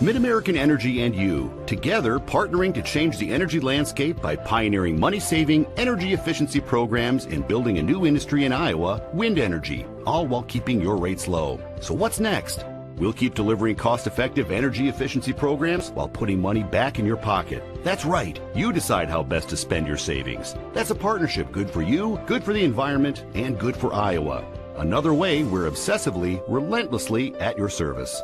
Mid-American Energy and you, together partnering to change the energy landscape by pioneering money-saving, energy efficiency programs and building a new industry in Iowa, wind energy, all while keeping your rates low. So what's next? We'll keep delivering cost-effective energy efficiency programs while putting money back in your pocket. That's right. You decide how best to spend your savings. That's a partnership good for you, good for the environment, and good for Iowa. Another way we're obsessively, relentlessly at your service.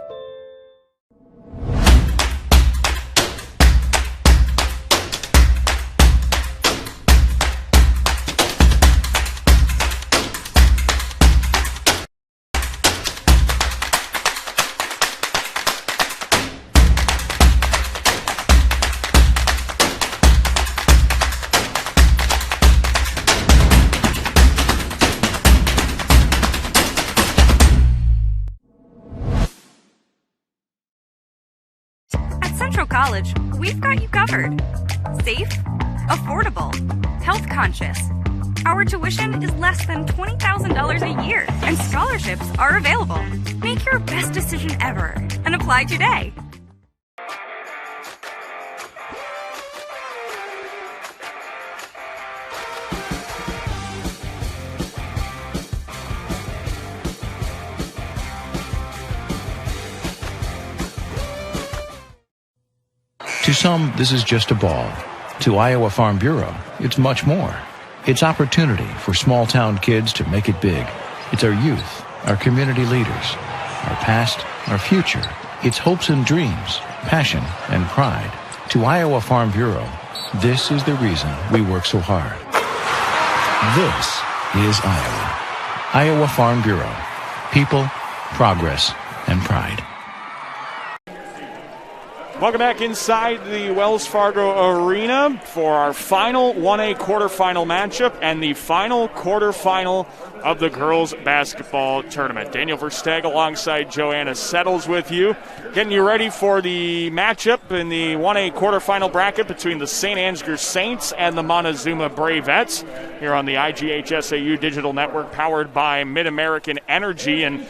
College, we've got you covered. Safe, affordable, health conscious. Our tuition is less than $20,000 a year, and scholarships are available. Make your best decision ever and apply today. To some, this is just a ball. To Iowa Farm Bureau, it's much more. It's opportunity for small-town kids to make it big. It's our youth, our community leaders, our past, our future. It's hopes and dreams, passion and pride. To Iowa Farm Bureau, this is the reason we work so hard. This is Iowa. Iowa Farm Bureau. People, progress, and pride. Welcome back inside the Wells Fargo Arena for our final 1A quarterfinal matchup and the final quarterfinal of the girls basketball tournament. Daniel Versteg alongside Joanna Settles with you, getting you ready for the matchup in the 1A quarterfinal bracket between the St. Ansgar Saints and the Montezuma Bravettes here on the IGHSAU Digital Network powered by Mid-American Energy. And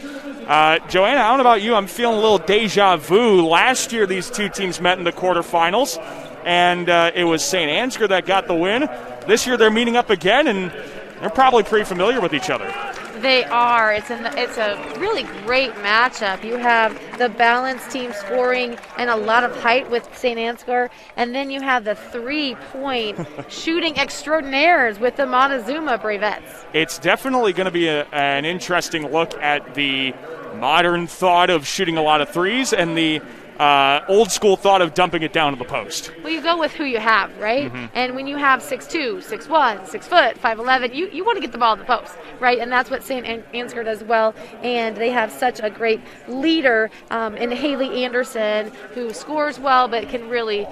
Joanna, I don't know about you, I'm feeling a little deja vu. Last year these two teams met in the quarterfinals, and it was St. Ansgar that got the win. This year they're meeting up again, and they're probably pretty familiar with each other. They are. It's a really great matchup. You have the balanced team scoring and a lot of height with St. Ansgar, and then you have the three-point shooting extraordinaires with the Montezuma Bravettes. It's definitely going to be an interesting look at the modern thought of shooting a lot of threes and the old school thought of dumping it down to the post. Well, you go with who you have, right? Mm-hmm. And when you have 6'2", 6'1", 6 foot, 5'11", you want to get the ball at the post, right? And that's what St. Ansgar does well. And they have such a great leader in Haley Anderson, who scores well but can really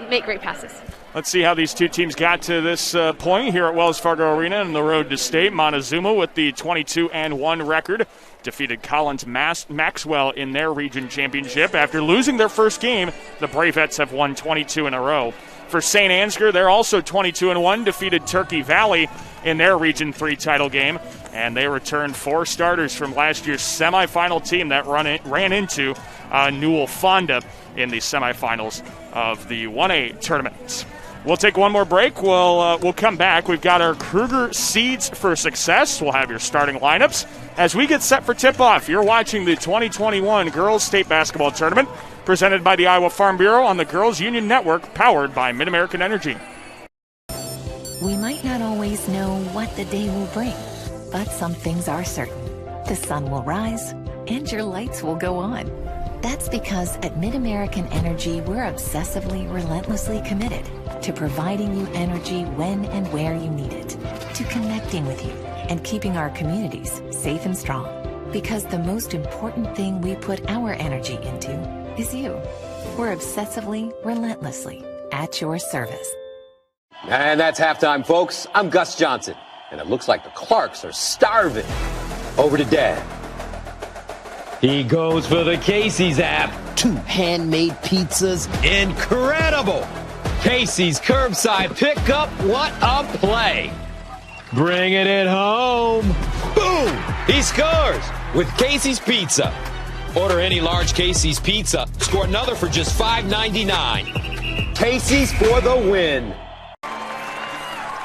make great passes. Let's see how these two teams got to this point here at Wells Fargo Arena on the road to state. Montezuma with the 22-1 record defeated Collins Maxwell in their region championship. After losing their first game, the Bravettes have won 22 in a row. For St. Ansgar, they're also 22-1, defeated Turkey Valley in their Region 3 title game, and they returned 4 starters from last year's semifinal team that ran into Newell Fonda in the semifinals of the 1A tournament. We'll take one more break. We'll come back. We've got our Kruger Seeds for Success. We'll have your starting lineups as we get set for tip-off. You're watching the 2021 Girls State Basketball Tournament presented by the Iowa Farm Bureau on the Girls Union Network, powered by Mid-American Energy. We might not always know what the day will bring, but some things are certain. The sun will rise and your lights will go on. That's because at Mid-American Energy, we're obsessively, relentlessly committed to providing you energy when and where you need it, to connecting with you and keeping our communities safe and strong. Because the most important thing we put our energy into is you. We're obsessively, relentlessly at your service. And that's halftime, folks. I'm Gus Johnson, and it looks like the Clarks are starving. Over to Dad. He goes for the Casey's app. 2 handmade pizzas. Incredible! Casey's curbside pickup. What a play! Bringing it home. Boom! He scores with Casey's Pizza. Order any large Casey's pizza. Score another for just $5.99. Casey's for the win.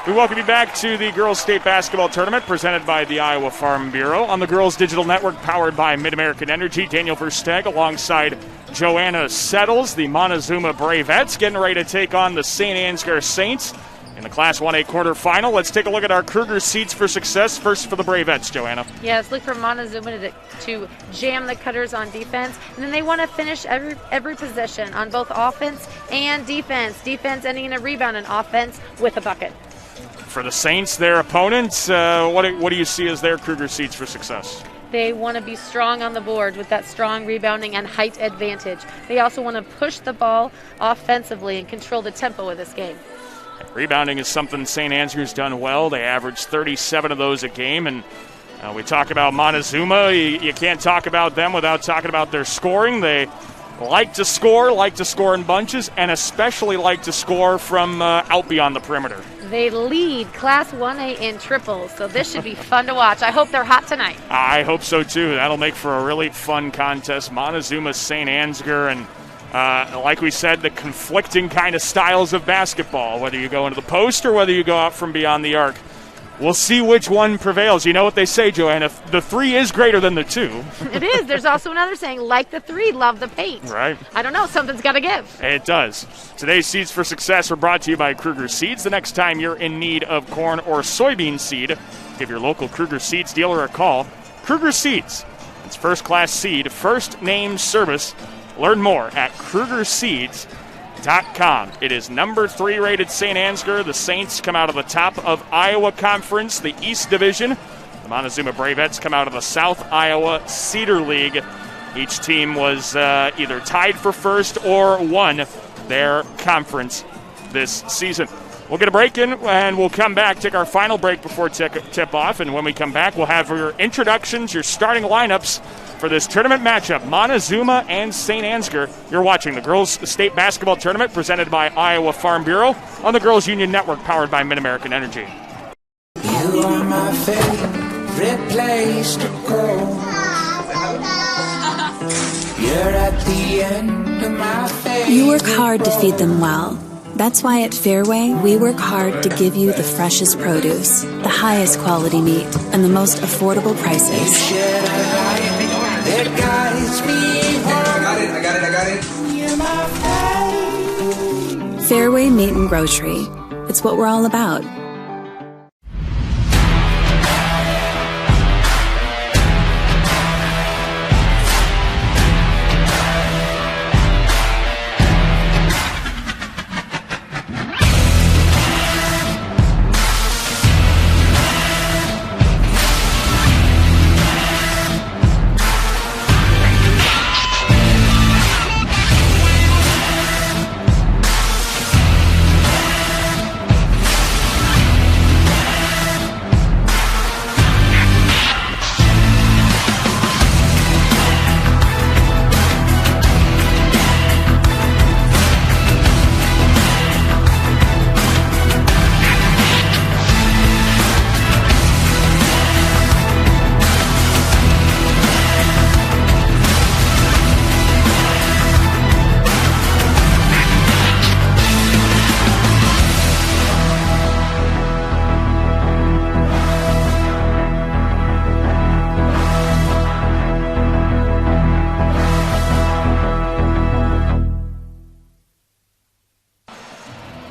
We welcome you back to the Girls State Basketball Tournament presented by the Iowa Farm Bureau on the Girls Digital Network powered by Mid-American Energy. Daniel Versteg alongside Joanna Settles, the Montezuma Bravettes, getting ready to take on the St. Ansgar Saints in the Class 1A quarterfinal. Let's take a look at our Kruger seeds for success. First for the Bravettes, Joanna. Yes, look for Montezuma to jam the Cutters on defense. And then they want to finish every possession on both offense and defense. Defense ending in a rebound and offense with a bucket. For the Saints, their opponents, what do you see as their Kruger seeds for success? They want to be strong on the board with that strong rebounding and height advantage. They also want to push the ball offensively and control the tempo of this game. Rebounding is something St. Ansgar's done well. They average 37 of those a game. And we talk about Montezuma. You can't talk about them without talking about their scoring. They like to score in bunches, and especially like to score from out beyond the perimeter. They lead Class 1A in triples, so this should be fun to watch. I hope they're hot tonight. I hope so, too. That'll make for a really fun contest. Montezuma, St. Ansgar, and like we said, the conflicting kind of styles of basketball, whether you go into the post or whether you go out from beyond the arc. We'll see which one prevails. You know what they say, Joanna, the 3 is greater than the 2. It is. There's also another saying, like the 3, love the paint. Right. I don't know. Something's got to give. It does. Today's Seeds for Success are brought to you by Kruger Seeds. The next time you're in need of corn or soybean seed, give your local Kruger Seeds dealer a call. Kruger Seeds. It's first-class seed, first name service. Learn more at KrugerSeeds.com. It is number 3 rated St. Ansgar. The Saints come out of the top of Iowa Conference, the East Division. The Montezuma Bravettes come out of the South Iowa Cedar League. Each team was either tied for first or won their conference this season. We'll get a break in, and we'll come back, take our final break before tip-off, and when we come back, we'll have your introductions, your starting lineups for this tournament matchup, Montezuma and St. Ansgar. You're watching the Girls State Basketball Tournament presented by Iowa Farm Bureau on the Girls Union Network powered by Mid-American Energy. You are my favorite place to go. You're at the end of my favorite. You work hard to feed them well. That's why at Fairway, we work hard to give you the freshest produce, the highest quality meat, and the most affordable prices. Fairway Meat and Grocery. It's what we're all about.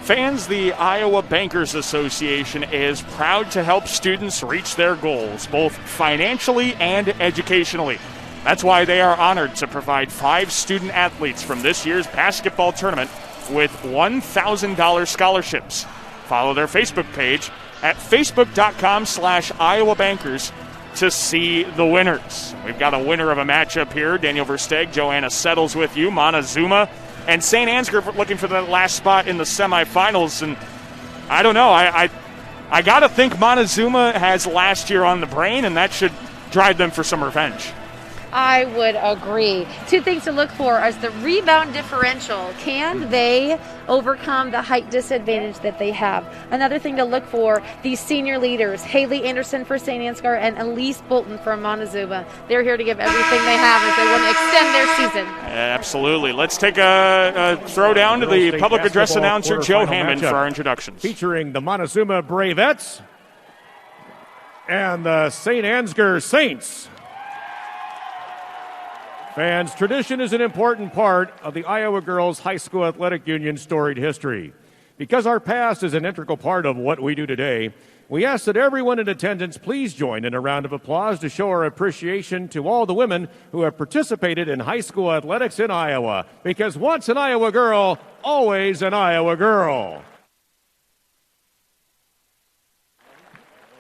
Fans, the Iowa Bankers Association is proud to help students reach their goals, both financially and educationally. That's why they are honored to provide 5 student athletes from this year's basketball tournament with $1,000 scholarships. Follow their Facebook page at facebook.com/Iowa Bankers to see the winners. We've got a winner of a matchup here. Daniel Versteg, Joanna Settles with you. Montezuma and St. Ansgar looking for that last spot in the semifinals. And I don't know. I got to think Montezuma has last year on the brain, and that should drive them for some revenge. I would agree. Two things to look for is the rebound differential. Can they overcome the height disadvantage that they have? Another thing to look for, these senior leaders, Haley Anderson for St. Ansgar and Elise Bolton for Montezuma. They're here to give everything they have as they want to extend their season. Absolutely. Let's take a throwdown to the public address announcer, Joe Hammond, for our introductions. Featuring the Montezuma Bravettes and the St. Ansgar Saints. Fans, tradition is an important part of the Iowa Girls High School Athletic Union's storied history. Because our past is an integral part of what we do today, we ask that everyone in attendance please join in a round of applause to show our appreciation to all the women who have participated in high school athletics in Iowa. Because once an Iowa girl, always an Iowa girl.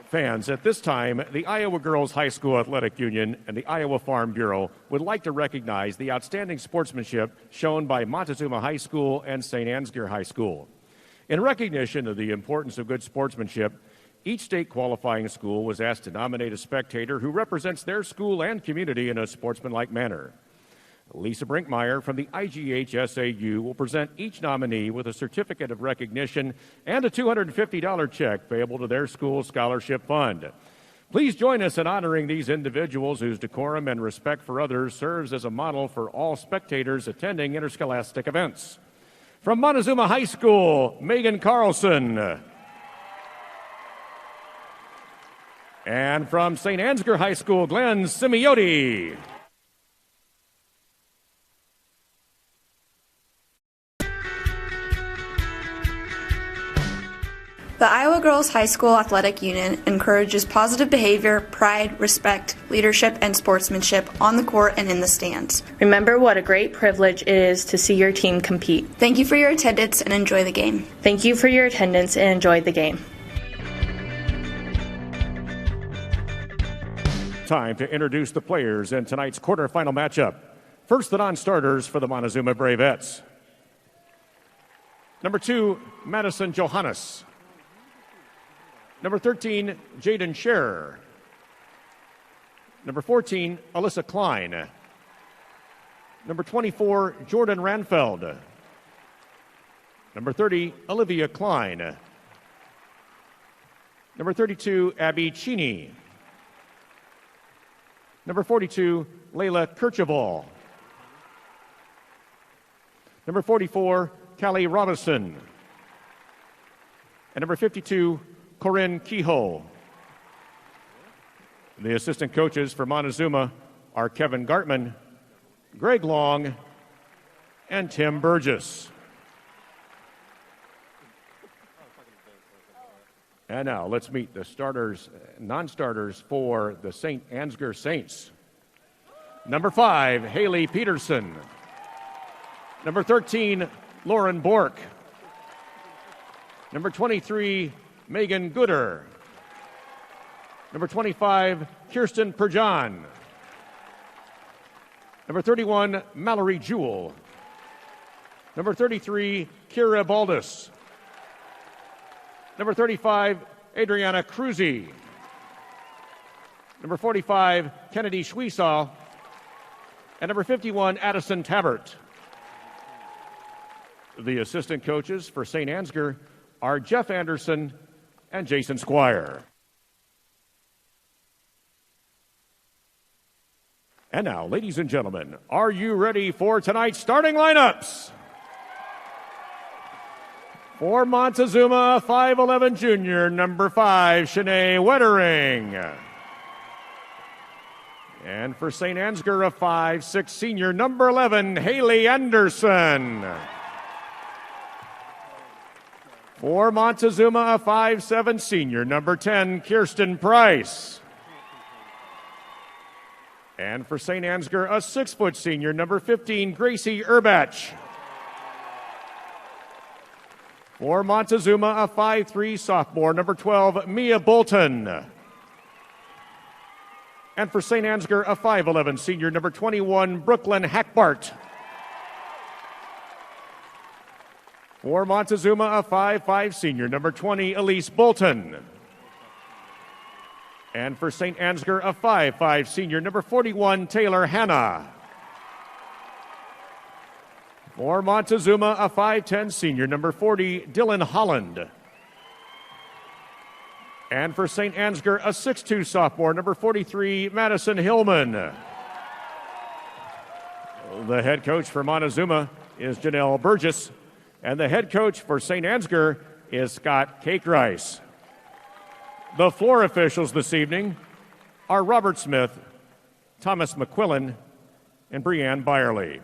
Fans, at this time, the Iowa Girls High School Athletic Union and the Iowa Farm Bureau would like to recognize the outstanding sportsmanship shown by Montezuma High School and St. Ansgar High School. In recognition of the importance of good sportsmanship, each state qualifying school was asked to nominate a spectator who represents their school and community in a sportsmanlike manner. Lisa Brinkmeyer from the IGHSAU will present each nominee with a certificate of recognition and a $250 check payable to their school scholarship fund. Please join us in honoring these individuals whose decorum and respect for others serves as a model for all spectators attending interscholastic events. From Montezuma High School, Megan Carlson. And from St. Ansgar High School, Glenn Simeotti. The Iowa Girls High School Athletic Union encourages positive behavior, pride, respect, leadership, and sportsmanship on the court and in the stands. Remember what a great privilege it is to see your team compete. Thank you for your attendance and enjoy the game. Thank you for your attendance and enjoy the game. Time to introduce the players in tonight's quarterfinal matchup. First, the non-starters for the Montezuma Bravettes. Number 2, Madison Johannes. Number 13, Jaden Scherer. Number 14, Alyssa Klein. Number 24, Jordan Ranfeld. Number 30, Olivia Klein. Number 32, Abby Cheney. Number 42, Layla Kirchhoff. Number 44, Callie Robinson. And number 52, Corinne Kehoe. The assistant coaches for Montezuma are Kevin Gartman, Greg Long, and Tim Burgess. And now let's meet the starters, non-starters for the St. Ansgar Saints. Number 5, Haley Peterson. Number 13, Lauren Bork. Number 23, Megan Gooder. Number 25, Kirsten Perjan. Number 31, Mallory Jewell. Number 33, Kira Baldus. Number 35, Adriana Cruzy. Number 45, Kennedy Schwiesaw. And number 51, Addison Tabbert. The assistant coaches for St. Ansgar are Jeff Anderson and Jason Squire. And now, ladies and gentlemen, are you ready for tonight's starting lineups? For Montezuma, 5'11" junior, number 5, Shanae Wettering. And for St. Ansgar, a 5'6" senior, number 11, Haley Anderson. For Montezuma, a 5'7" senior, number 10, Kirsten Price. And for St. Ansgar, a 6' senior, number 15, Gracie Urbach. For Montezuma, a 5'3" sophomore, number 12, Mia Bolton. And for St. Ansgar, a 5'11" senior, number 21, Brooklyn Hackbart. For Montezuma, a 5'5" senior, number 20, Elise Bolton. And for St. Ansgar, a 5'5" senior, number 41, Taylor Hanna. For Montezuma, a 5'10" senior, number 40, Dylan Holland. And for St. Ansgar, a 6'2" sophomore, number 43, Madison Hillman. The head coach for Montezuma is Janelle Burgess, and the head coach for St. Ansgar is Scott Cakerice. The floor officials this evening are Robert Smith, Thomas McQuillan, and Breanne Byerly.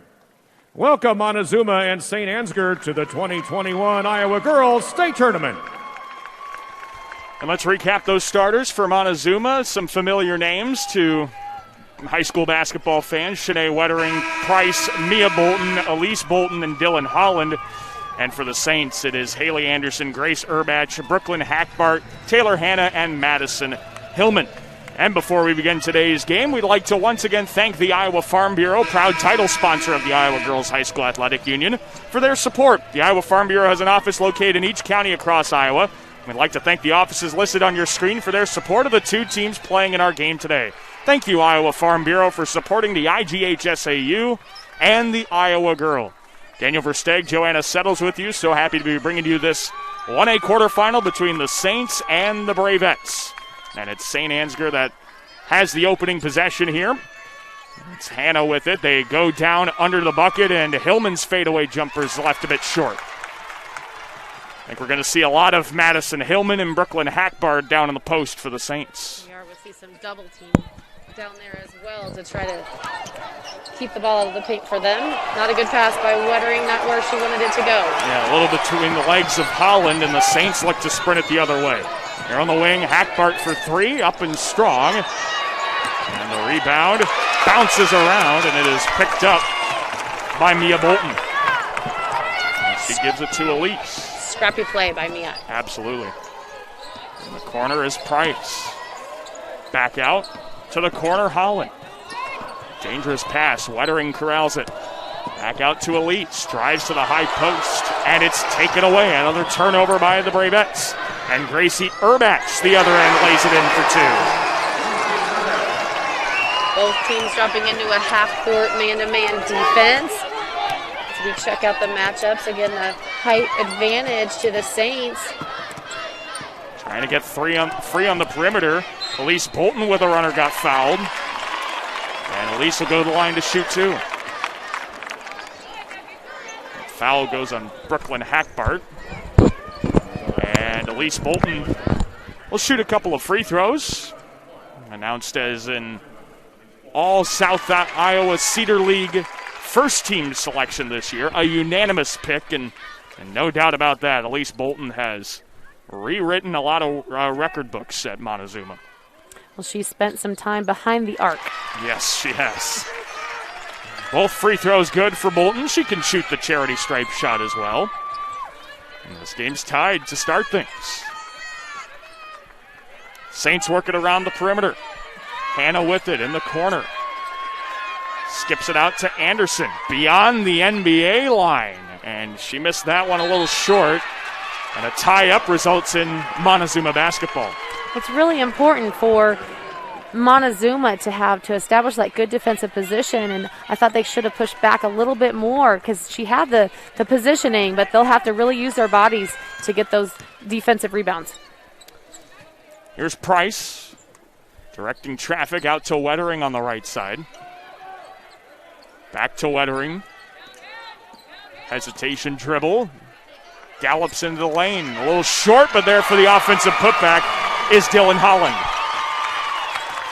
Welcome Montezuma and St. Ansgar to the 2021 Iowa Girls State Tournament. And let's recap those starters for Montezuma. Some familiar names to high school basketball fans: Shanae Wettering, Price, Mia Bolton, Elise Bolton, and Dylan Holland. And for the Saints, it is Haley Anderson, Grace Urbach, Brooklyn Hackbart, Taylor Hanna, and Madison Hillman. And before we begin today's game, we'd like to once again thank the Iowa Farm Bureau, proud title sponsor of the Iowa Girls High School Athletic Union, for their support. The Iowa Farm Bureau has an office located in each county across Iowa. We'd like to thank the offices listed on your screen for their support of the two teams playing in our game today. Thank you, Iowa Farm Bureau, for supporting the IGHSAU and the Iowa Girl. Daniel Versteeg, Joanna Settles with you. So happy to be bringing you this 1A quarterfinal between the Saints and the Bravettes. And it's St. Ansgar that has the opening possession here. It's Hanna with it. They go down under the bucket, and Hillman's fadeaway jumper's left a bit short. I think we're going to see a lot of Madison Hillman and Brooklyn Hackbard down in the post for the Saints. We are. We'll see some double team down there as well to try to keep the ball out of the paint for them. Not a good pass by Wettering, not where she wanted it to go. Yeah, a little between the legs of Holland, and the Saints look to sprint it the other way. They're on the wing, Hackbart for three, up and strong. And the rebound bounces around, and it is picked up by Mia Bolton. And she gives it to Elise. Scrappy play by Mia. Absolutely. In the corner is Price. Back out to the corner, Holland. Dangerous pass. Wettering corrals it. Back out to Elise. Drives to the high post, and it's taken away. Another turnover by the Bravettes. And Gracie Urbach, the other end, lays it in for two. Both teams dropping into a half-court man-to-man defense. As we check out the matchups, again, the height advantage to the Saints. Trying to get free on the perimeter. Elise Bolton with a runner got fouled. And Elise will go to the line to shoot two. Foul goes on Brooklyn Hackbart. And Elise Bolton will shoot a couple of free throws. Announced as an all-South Iowa Cedar League first-team selection this year. A unanimous pick, and no doubt about that. Elise Bolton has rewritten a lot of record books at Montezuma. Well, she spent some time behind the arc. Yes, she has. Both free throws good for Bolton. She can shoot the charity stripe shot as well. And this game's tied to start things. Saints working around the perimeter. Hanna with it in the corner. Skips it out to Anderson beyond the NBA line. And she missed that one a little short. And a tie-up results in Montezuma basketball. It's really important for Montezuma to establish that good defensive position, and I thought they should have pushed back a little bit more because she had the positioning, but they'll have to really use their bodies to get those defensive rebounds. Here's Price directing traffic out to Wettering on the right side. Back to Wettering. Hesitation dribble. Gallops into the lane. A little short, but there for the offensive putback is Dylan Holland.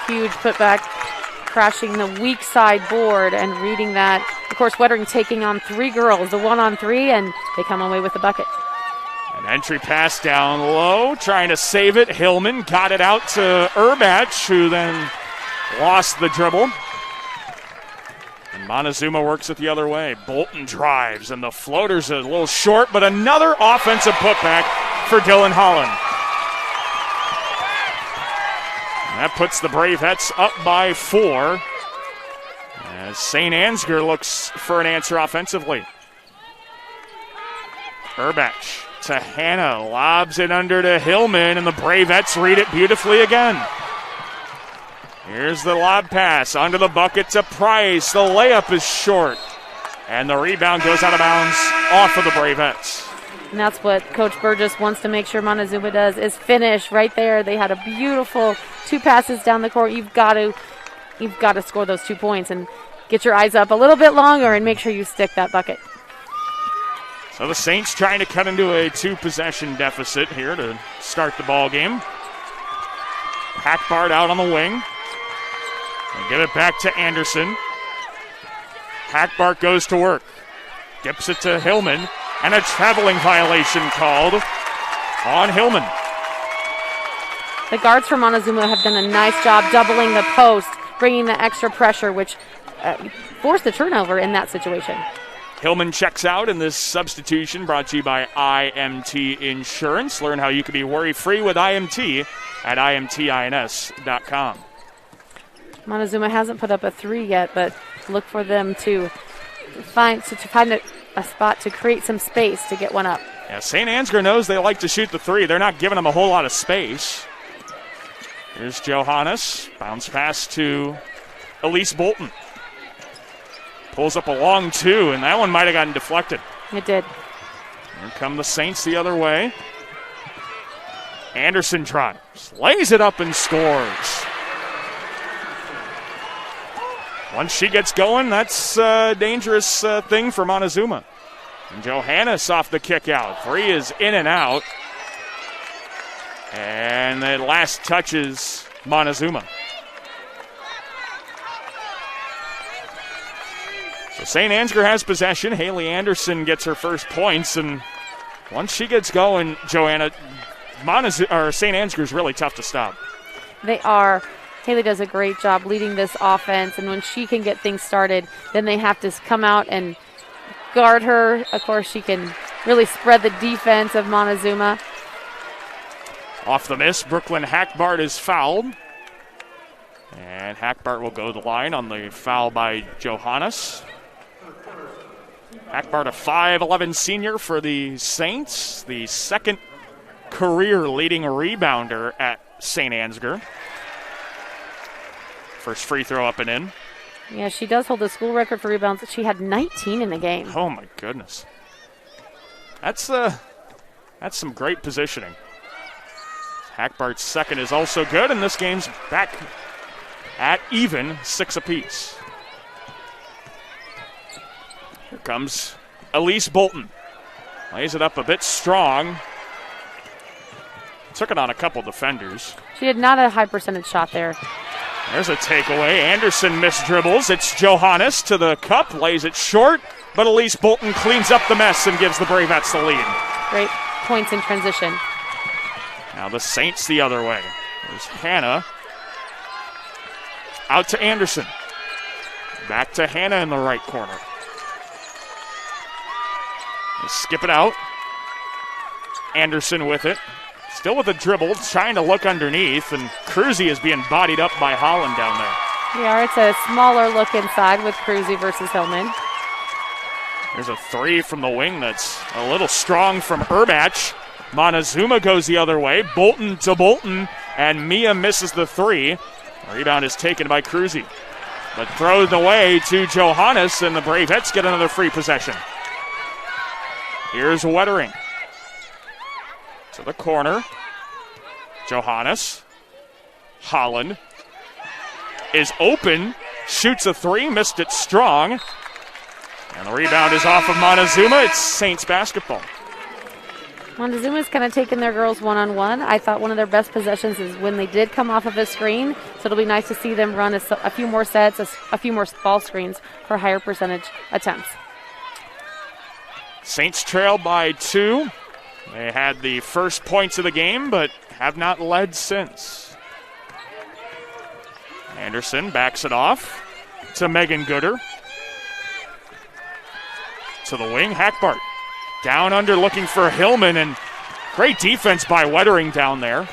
Huge putback, crashing the weak side board and reading that. Of course, Wettering taking on three girls, a 1-on-3, and they come away with the bucket. An entry pass down low, trying to save it. Hillman got it out to Urbach, who then lost the dribble. And Montezuma works it the other way. Bolton drives, and the floater's a little short, but another offensive putback for Dylan Holland. And that puts the Bravettes up by 4 as St. Ansgar looks for an answer offensively. Urbach to Hanna, lobs it under to Hillman, and the Bravettes read it beautifully again. Here's the lob pass onto the bucket to Price. The layup is short. And the rebound goes out of bounds off of the Bravettes. And that's what Coach Burgess wants to make sure Montezuma does, is finish right there. They had a beautiful 2 passes down the court. You've got to score those 2 points and get your eyes up a little bit longer and make sure you stick that bucket. So the Saints trying to cut into a 2-possession deficit here to start the ball game. Hackbart out on the wing. And give it back to Anderson. Hackbart goes to work. Gives it to Hillman. And a traveling violation called on Hillman. The guards for Montezuma have done a nice job doubling the post, bringing the extra pressure, which forced the turnover in that situation. Hillman checks out in this substitution brought to you by IMT Insurance. Learn how you can be worry-free with IMT at imtins.com. Montezuma hasn't put up a 3 yet, but look for them to find a spot to create some space to get one up. Yeah, St. Ansgar knows they like to shoot the 3. They're not giving them a whole lot of space. Here's Johannes. Bounce pass to Elise Bolton. Pulls up a long 2, and that one might have gotten deflected. It did. Here come the Saints the other way. Anderson drives, lays it up and scores. Once she gets going, that's a dangerous thing for Montezuma. And Johannes off the kick out. 3 is in and out. And the last touches Montezuma. So St. Ansgar has possession. Haley Anderson gets her first points. And once she gets going, Joanna, St. Ansgar is really tough to stop. They are. Haley does a great job leading this offense, and when she can get things started, then they have to come out and guard her. Of course, she can really spread the defense of Montezuma. Off the miss, Brooklyn Hackbart is fouled. And Hackbart will go to the line on the foul by Johannes. Hackbart, a 5'11 senior for the Saints, the second career leading rebounder at St. Ansgar. First free throw up and in. Yeah, she does hold the school record for rebounds. She had 19 in the game. Oh, my goodness. That's some great positioning. Hackbart's second is also good, and this game's back at even, 6 apiece. Here comes Elise Bolton. Lays it up a bit strong. Took it on a couple defenders. She had not a high percentage shot there. There's a takeaway. Anderson missed dribbles. It's Johannes to the cup, lays it short, but Elise Bolton cleans up the mess and gives the Bravettes the lead. Great points in transition. Now the Saints the other way. There's Hannah. Out to Anderson. Back to Hannah in the right corner. They skip it out. Anderson with it. Still with a dribble, trying to look underneath, and Cruzy is being bodied up by Holland down there. Yeah, it's a smaller look inside with Cruzy versus Hillman. There's a 3 from the wing that's a little strong from Urbach. Montezuma goes the other way. Bolton to Bolton, and Mia misses the 3. Rebound is taken by Cruzy, but thrown away to Johannes, and the Bravettes get another free possession. Here's Wettering. To the corner. Johannes. Holland is open. Shoots a 3. Missed it strong. And the rebound is off of Montezuma. It's Saints basketball. Montezuma's kind of taken their girls one-on-one. I thought one of their best possessions is when they did come off of a screen. So it'll be nice to see them run a few more sets, a few more ball screens for higher percentage attempts. Saints trail by 2. They had the first points of the game, but have not led since. Anderson backs it off to Megan Gooder. To the wing, Hackbart. Down under looking for Hillman, and great defense by Wettering down there.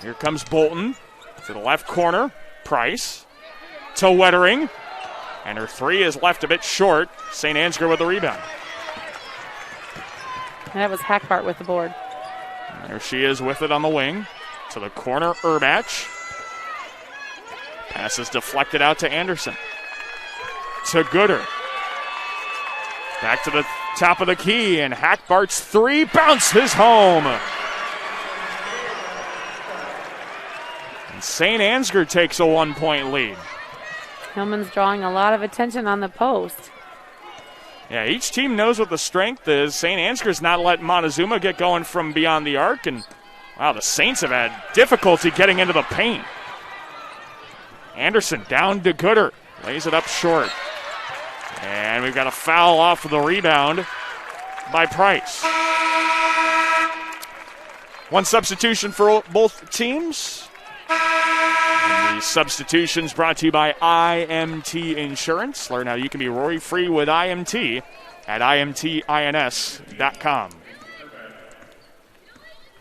Here comes Bolton to the left corner. Price to Wettering. And her 3 is left a bit short. St. Ansgar with the rebound. And that was Hackbart with the board. There she is with it on the wing. To the corner, Urbach. Pass is deflected out to Anderson. To Gooder. Back to the top of the key, and Hackbart's three bounces home. And St. Ansgar takes a 1-point lead. Hillman's drawing a lot of attention on the post. Yeah, each team knows what the strength is. St. Ansgar's not letting Montezuma get going from beyond the arc, and wow, the Saints have had difficulty getting into the paint. Anderson down to Gooder, lays it up short. And we've got a foul off of the rebound by Price. One substitution for both teams. And the substitutions brought to you by IMT Insurance. Learn how you can be worry-free with IMT at imtins.com.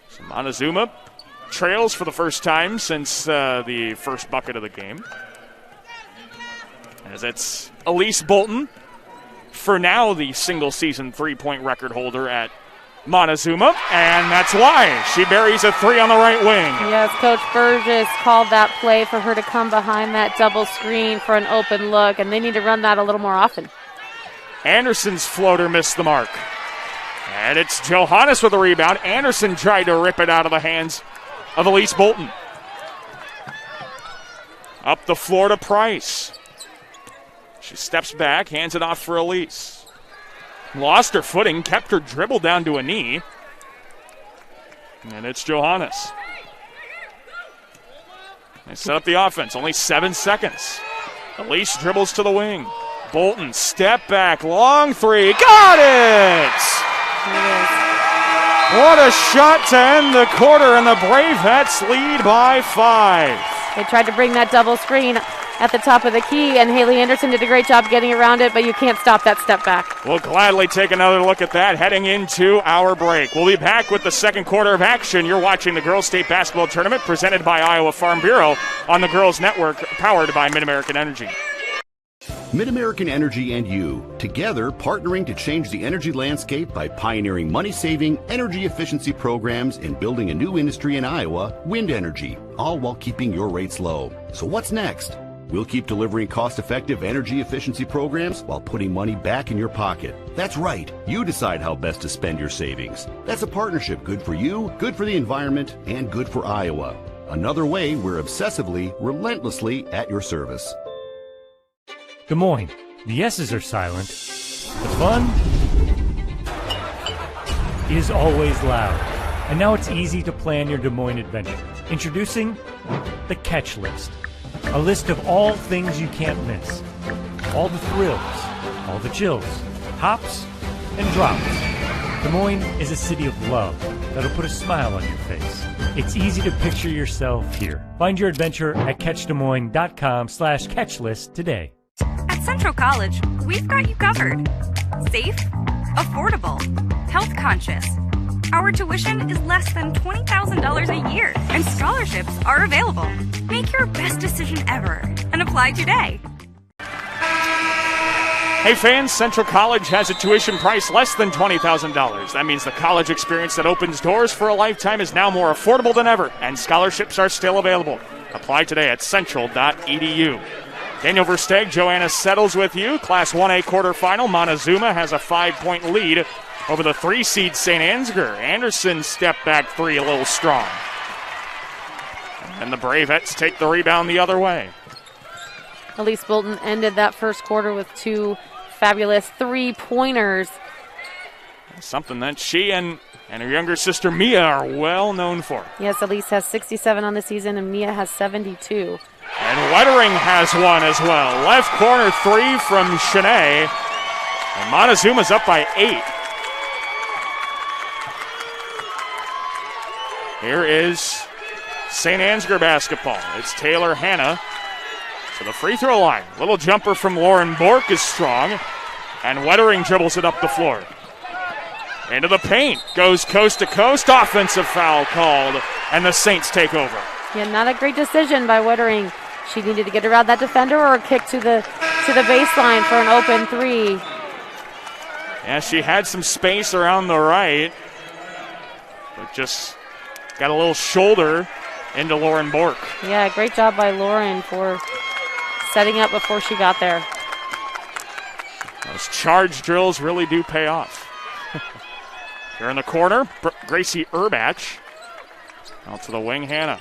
So Montezuma trails for the first time since the first bucket of the game. As it's Elise Bolton, for now the single-season three-point record holder at Montezuma, and that's why she buries a three on the right wing. Yes, Coach Burgess called that play for her to come behind that double screen for an open look, and they need to run that a little more often. Anderson's floater missed the mark. And it's Johannes with the rebound. Anderson tried to rip it out of the hands of Elise Bolton. Up the floor to Price. She steps back, hands it off for Elise. Lost her footing, kept her dribble down to a knee. And it's Johannes. They set up the offense, only 7 seconds. Elise dribbles to the wing. Bolton, step back, long three, got it! What a shot to end the quarter, and the Bravettes lead by 5. They tried to bring that double screen at the top of the key, and Haley Anderson did a great job getting around it, but you can't stop that step back. We'll gladly take another look at that heading into our break. We'll be back with the second quarter of action. You're watching the Girls State Basketball Tournament presented by Iowa Farm Bureau on the Girls Network, powered by Mid-American Energy. Mid-American Energy and you, together partnering to change the energy landscape by pioneering money-saving, energy efficiency programs and building a new industry in Iowa, wind energy, all while keeping your rates low. So what's next? We'll keep delivering cost-effective energy efficiency programs while putting money back in your pocket. That's right. You decide how best to spend your savings. That's a partnership good for you, good for the environment, and good for Iowa. Another way we're obsessively, relentlessly at your service. Des Moines, the S's are silent. The fun is always loud. And now it's easy to plan your Des Moines adventure. Introducing the Catch List. A list of all things you can't miss. All the thrills, all the chills, hops, and drops. Des Moines is a city of love that'll put a smile on your face. It's easy to picture yourself here. Find your adventure at catchdesmoines.com/catchlist today. At Central College, we've got you covered. Safe, affordable, health conscious. Our tuition is less than $20,000 a year, and scholarships are available. Make your best decision ever and apply today. Hey fans, Central College has a tuition price less than $20,000. That means the college experience that opens doors for a lifetime is now more affordable than ever, and scholarships are still available. Apply today at central.edu. Daniel Versteeg, Joanna Settles with you. Class 1A quarterfinal. Montezuma has a 5-point lead over the 3-seed St. Ansgar. Anderson step back three a little strong. And the Bravettes take the rebound the other way. Elise Bolton ended that first quarter with 2 fabulous 3-pointers. Something that she and her younger sister Mia are well known for. Yes, Elise has 67 on the season and Mia has 72. And Wettering has one as well. Left corner three from Shanae. And Montezuma's up by 8. Here is St. Ansgar basketball. It's Taylor Hanna to the free throw line. Little jumper from Lauren Bork is strong. And Wettering dribbles it up the floor. Into the paint. Goes coast to coast. Offensive foul called. And the Saints take over. Yeah, not a great decision by Wettering. She needed to get around that defender or a kick to the baseline for an open 3. Yeah, she had some space around the right. But just got a little shoulder into Lauren Bork. Yeah, great job by Lauren for setting up before she got there. Those charge drills really do pay off. Here in the corner, Gracie Urbach. Out to the wing, Hannah.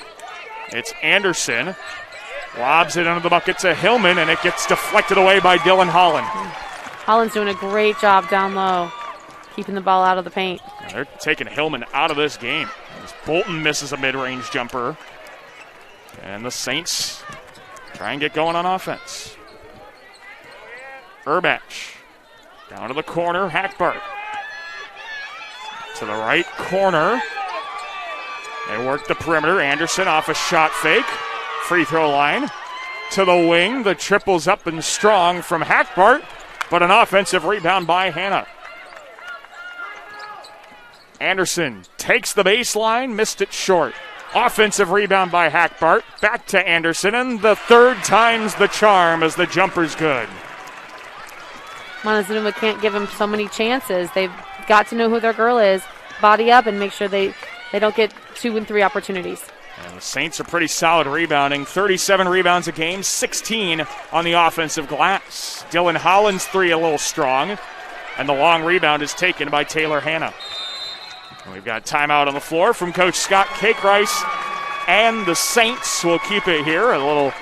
It's Anderson. Lobs it under the bucket to Hillman, and it gets deflected away by Dylan Holland. Holland's doing a great job down low, keeping the ball out of the paint. And they're taking Hillman out of this game. As Bolton misses a mid-range jumper. And the Saints try and get going on offense. Urbach. Down to the corner, Hackbart. To the right corner. They work the perimeter. Anderson off a shot fake. Free throw line. To the wing. The triple's up and strong from Hackbart, but an offensive rebound by Hannah. Anderson takes the baseline, missed it short. Offensive rebound by Hackbart. Back to Anderson, and the third time's the charm as the jumper's good. Montezuma can't give them so many chances. They've got to know who their girl is, body up, and make sure they don't get 2 and 3 opportunities. And the Saints are pretty solid rebounding. 37 rebounds a game, 16 on the offensive glass. Dylan Holland's 3 a little strong, and the long rebound is taken by Taylor Hannah. And we've got timeout on the floor from Coach Scott Cakerice, and the Saints will keep it here. A little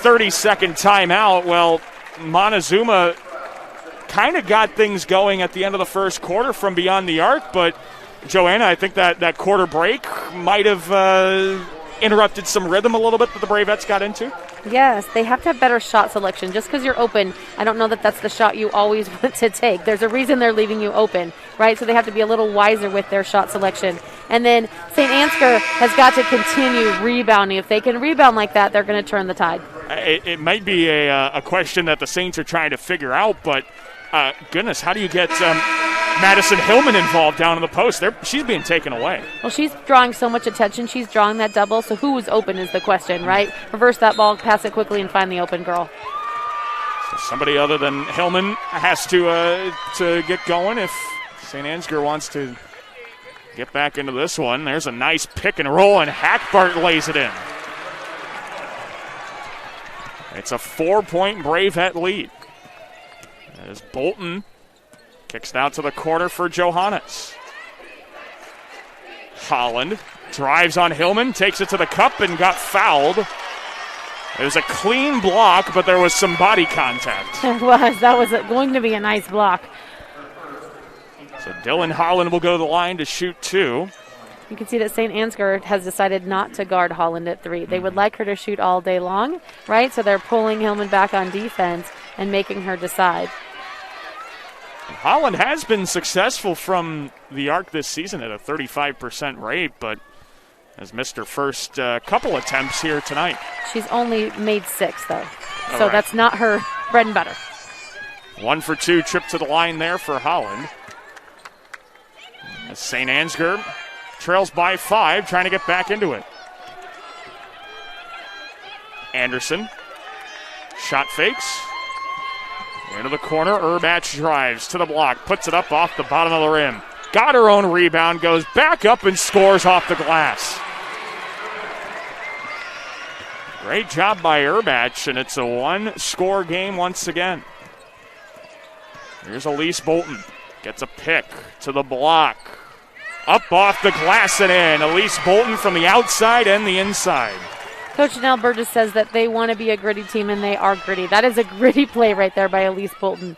30-second timeout. Well, Montezuma kind of got things going at the end of the first quarter from beyond the arc, but Joanna, I think that quarter break might have interrupted some rhythm a little bit that the Bravettes got into. Yes, they have to have better shot selection. Just because you're open, I don't know that that's the shot you always want to take. There's a reason they're leaving you open, right? So they have to be a little wiser with their shot selection. And then St. Ansgar has got to continue rebounding. If they can rebound like that, they're going to turn the tide. It might be a question that the Saints are trying to figure out, but goodness, how do you get Madison Hillman involved down in the post? She's being taken away. Well, she's drawing so much attention. She's drawing that double, so who is open is the question, right? Reverse that ball, pass it quickly, and find the open girl. So somebody other than Hillman has to get going if St. Ansgar wants to get back into this one. There's a nice pick and roll, and Hackbart lays it in. It's a 4-point Bravette lead. As Bolton kicks it out to the corner for Johannes. Holland drives on Hillman, takes it to the cup, and got fouled. It was a clean block, but there was some body contact. It was. That was going to be a nice block. So Dylan Holland will go to the line to shoot 2. You can see that St. Ansgar has decided not to guard Holland at 3. They would like her to shoot all day long, right? So they're pulling Hillman back on defense and making her decide. Holland has been successful from the arc this season at a 35% rate, but has missed her first couple attempts here tonight. She's only made 6, though. All so right. That's not her bread and butter. 1 for 2 trip to the line there for Holland. As St. Ansgar trails by 5, trying to get back into it. Anderson. Shot fakes. Into the corner, Urbach drives to the block, puts it up off the bottom of the rim. Got her own rebound, goes back up and scores off the glass. Great job by Urbach, and it's a 1-score game once again. Here's Elise Bolton. Gets a pick to the block. Up off the glass and in. Elise Bolton from the outside and the inside. Coach Janelle Burgess says that they want to be a gritty team, and they are gritty. That is a gritty play right there by Elise Bolton.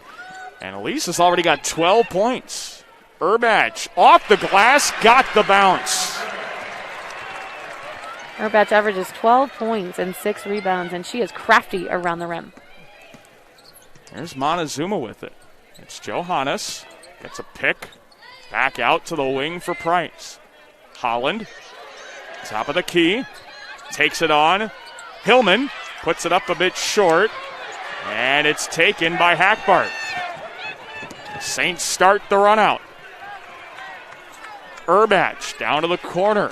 And Elise has already got 12 points. Urbach off the glass, got the bounce. Urbach averages 12 points and 6 rebounds, and she is crafty around the rim. There's Montezuma with it. It's Johannes. Gets a pick. Back out to the wing for Price. Holland, top of the key. Takes it on. Hillman puts it up a bit short. And it's taken by Hackbart. Saints start the run out. Urbach down to the corner.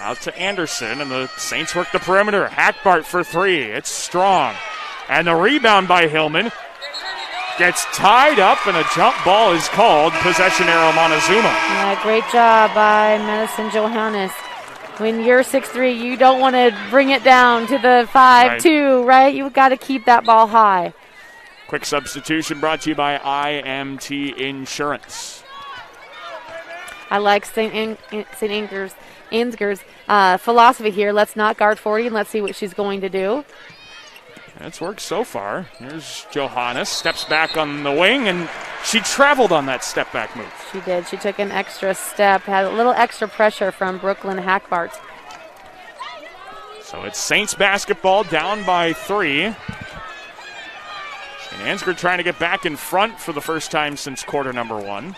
Out to Anderson, and the Saints work the perimeter. Hackbart for 3. It's strong. And the rebound by Hillman gets tied up, and a jump ball is called. Possession arrow Montezuma. Yeah, great job by Madison Johannes. When you're 6'3", you don't want to bring it down to the 5'2", right? You've got to keep that ball high. Quick substitution brought to you by IMT Insurance. I like St. Ansgar's philosophy here. Let's not guard 40 and let's see what she's going to do. That's worked so far. Here's Johannes, steps back on the wing, and she traveled on that step back move. She did. She took an extra step, had a little extra pressure from Brooklyn Hackbart. So it's Saints basketball down by 3. And Ansgar trying to get back in front for the first time since quarter number 1.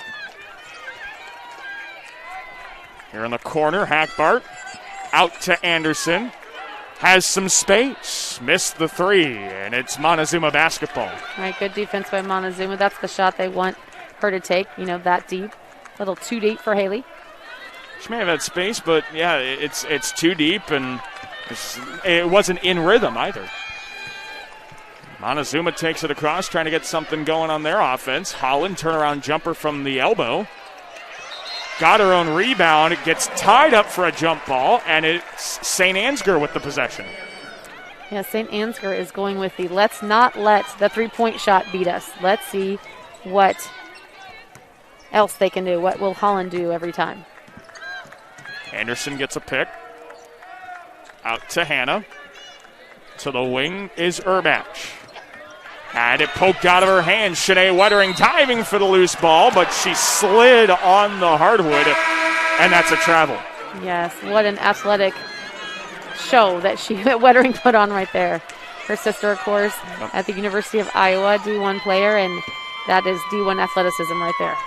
Here in the corner, Hackbart out to Anderson. Has some space. Missed the 3, and it's Montezuma basketball. All right, good defense by Montezuma. That's the shot they want her to take, that deep. A little too deep for Haley. She may have had space, but, yeah, it's too deep, and it wasn't in rhythm either. Montezuma takes it across, trying to get something going on their offense. Holland, turnaround jumper from the elbow. Got her own rebound. It gets tied up for a jump ball, and it's St. Ansgar with the possession. Yeah, St. Ansgar is going with the let's not let the three-point shot beat us. Let's see what else they can do. What will Holland do every time? Anderson gets a pick. Out to Hannah. To the wing is Urbach. Had it poked out of her hand. Shanae Wettering diving for the loose ball, but she slid on the hardwood, and that's a travel. Yes, what an athletic show that Wettering put on right there. Her sister, of course, at the University of Iowa, D1 player, and that is D1 athleticism right there.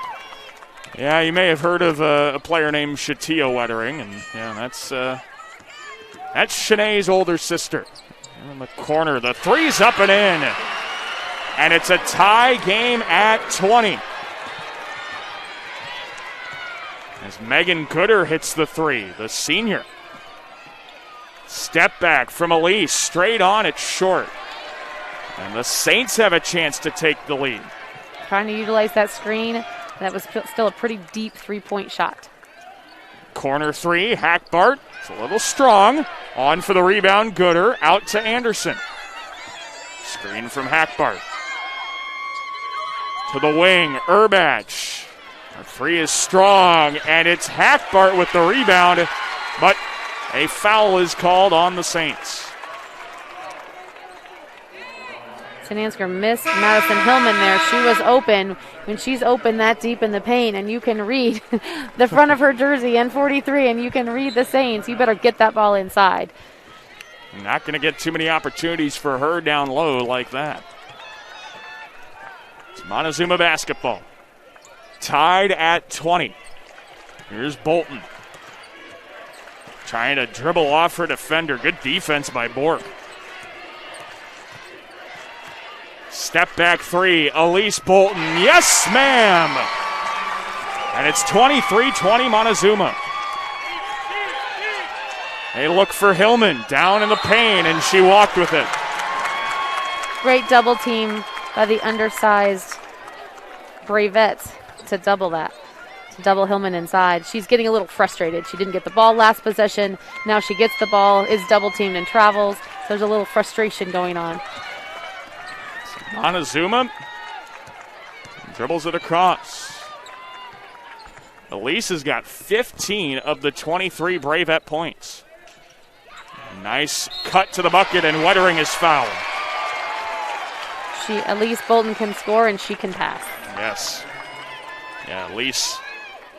Yeah, you may have heard of a player named Shatia Wettering, and yeah, that's Shanae's older sister. In the corner, the three's up and in. And it's a tie game at 20. As Megan Gooder hits the 3, the senior. Step back from Elise, straight on, it's short. And the Saints have a chance to take the lead. Trying to utilize that screen. That was still a pretty deep three-point shot. Corner 3, Hackbart. It's a little strong. On for the rebound, Gooder. Out to Anderson. Screen from Hackbart. To the wing, Urbach. The 3 is strong, and it's Hackbart with the rebound, but a foul is called on the Saints. St. Ansgar missed Madison Hillman there. She was open. When she's open that deep in the paint, and you can read the front of her jersey, N43, and you can read the Saints, you better get that ball inside. Not going to get too many opportunities for her down low like that. It's Montezuma basketball. Tied at 20. Here's Bolton. Trying to dribble off her defender. Good defense by Bork. Step back 3. Elise Bolton. Yes, ma'am. And it's 23-20 Montezuma. They look for Hillman down in the paint, and she walked with it. Great double team by the undersized Bravettes to double that, to double Hillman inside. She's getting a little frustrated. She didn't get the ball last possession. Now she gets the ball, is double teamed, and travels. So there's a little frustration going on. Montezuma dribbles it across. Elise has got 15 of the 23 Bravette points. Nice cut to the bucket, and Wettering is fouled. Elise Bolton can score, and she can pass. Yes. Yeah, Elise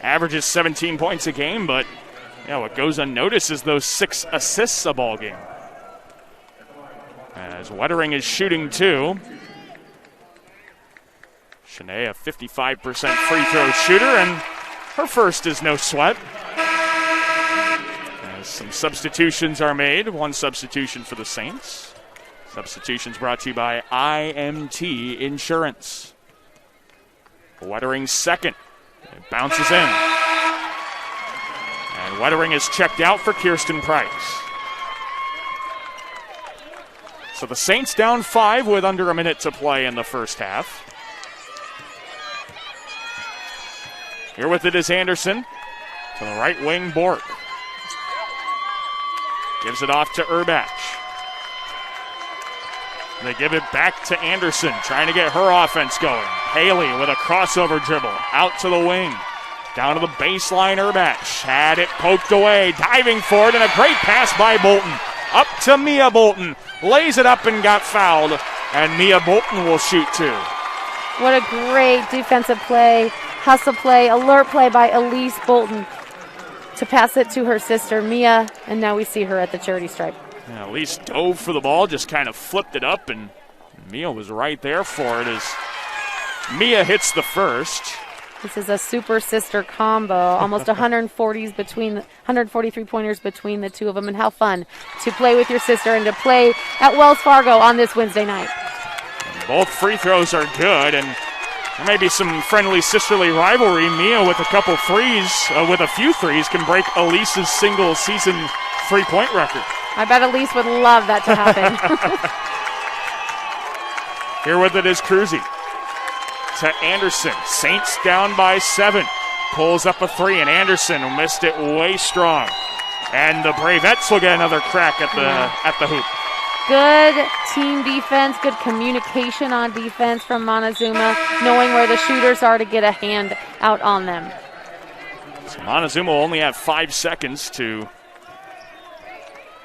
averages 17 points a game, but yeah, what goes unnoticed is those 6 assists a ball game. As Wettering is shooting 2. Shanae, a 55% free throw shooter, and her first is no sweat. As some substitutions are made. 1 substitution for the Saints. Substitutions brought to you by IMT Insurance. Wettering second. It bounces in. And Wettering is checked out for Kirsten Price. So the Saints down 5 with under a minute to play in the first half. Here with it is Anderson. To the right wing, Bork. Gives it off to Urbach. They give it back to Anderson, trying to get her offense going. Haley with a crossover dribble, out to the wing. Down to the baseline, Urbach had it poked away, diving for it, and a great pass by Bolton. Up to Mia Bolton, lays it up and got fouled, and Mia Bolton will shoot two. What a great defensive play, hustle play, alert play by Elise Bolton to pass it to her sister, Mia, and now we see her at the charity stripe. Yeah, Elise dove for the ball, just kind of flipped it up, and Mia was right there for it as Mia hits the first. This is a super sister combo, almost 143 pointers between the two of them, and how fun to play with your sister and to play at Wells Fargo on this Wednesday night. Both free throws are good, and there may be some friendly sisterly rivalry. Mia with a couple threes, with a few threes, can break Elise's single season 3-point record. I bet Elise would love that to happen. Here with it is Cruzy. To Anderson. Saints down by 7. Pulls up a three, and Anderson missed it way strong. And the Bravettes will get another crack at the hoop. Good team defense, good communication on defense from Montezuma, knowing where the shooters are to get a hand out on them. So Montezuma will only have 5 seconds to